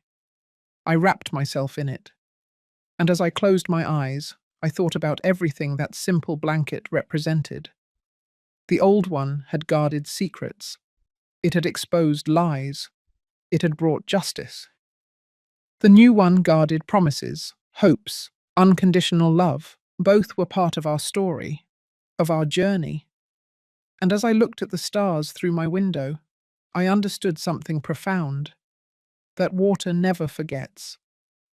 I wrapped myself in it. And as I closed my eyes, I thought about everything that simple blanket represented. The old one had guarded secrets. It had exposed lies. It had brought justice. The new one guarded promises, hopes, unconditional love. Both were part of our story, of our journey. And as I looked at the stars through my window, I understood something profound. That water never forgets.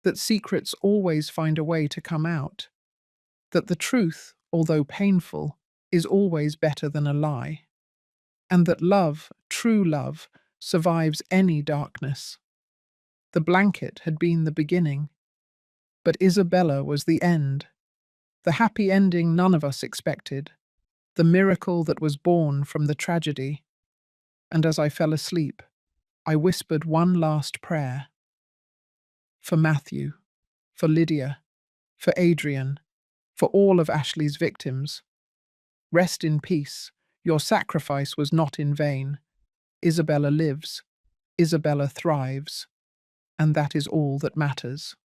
That secrets always find a way to come out. That the truth, although painful, is always better than a lie. And that love, true love, survives any darkness. The blanket had been the beginning, but Isabella was the end. The happy ending none of us expected, the miracle that was born from the tragedy. And as I fell asleep, I whispered one last prayer. For Matthew, for Lydia, for Adrian, for all of Ashley's victims. Rest in peace. Your sacrifice was not in vain. Isabella lives. Isabella thrives. And that is all that matters.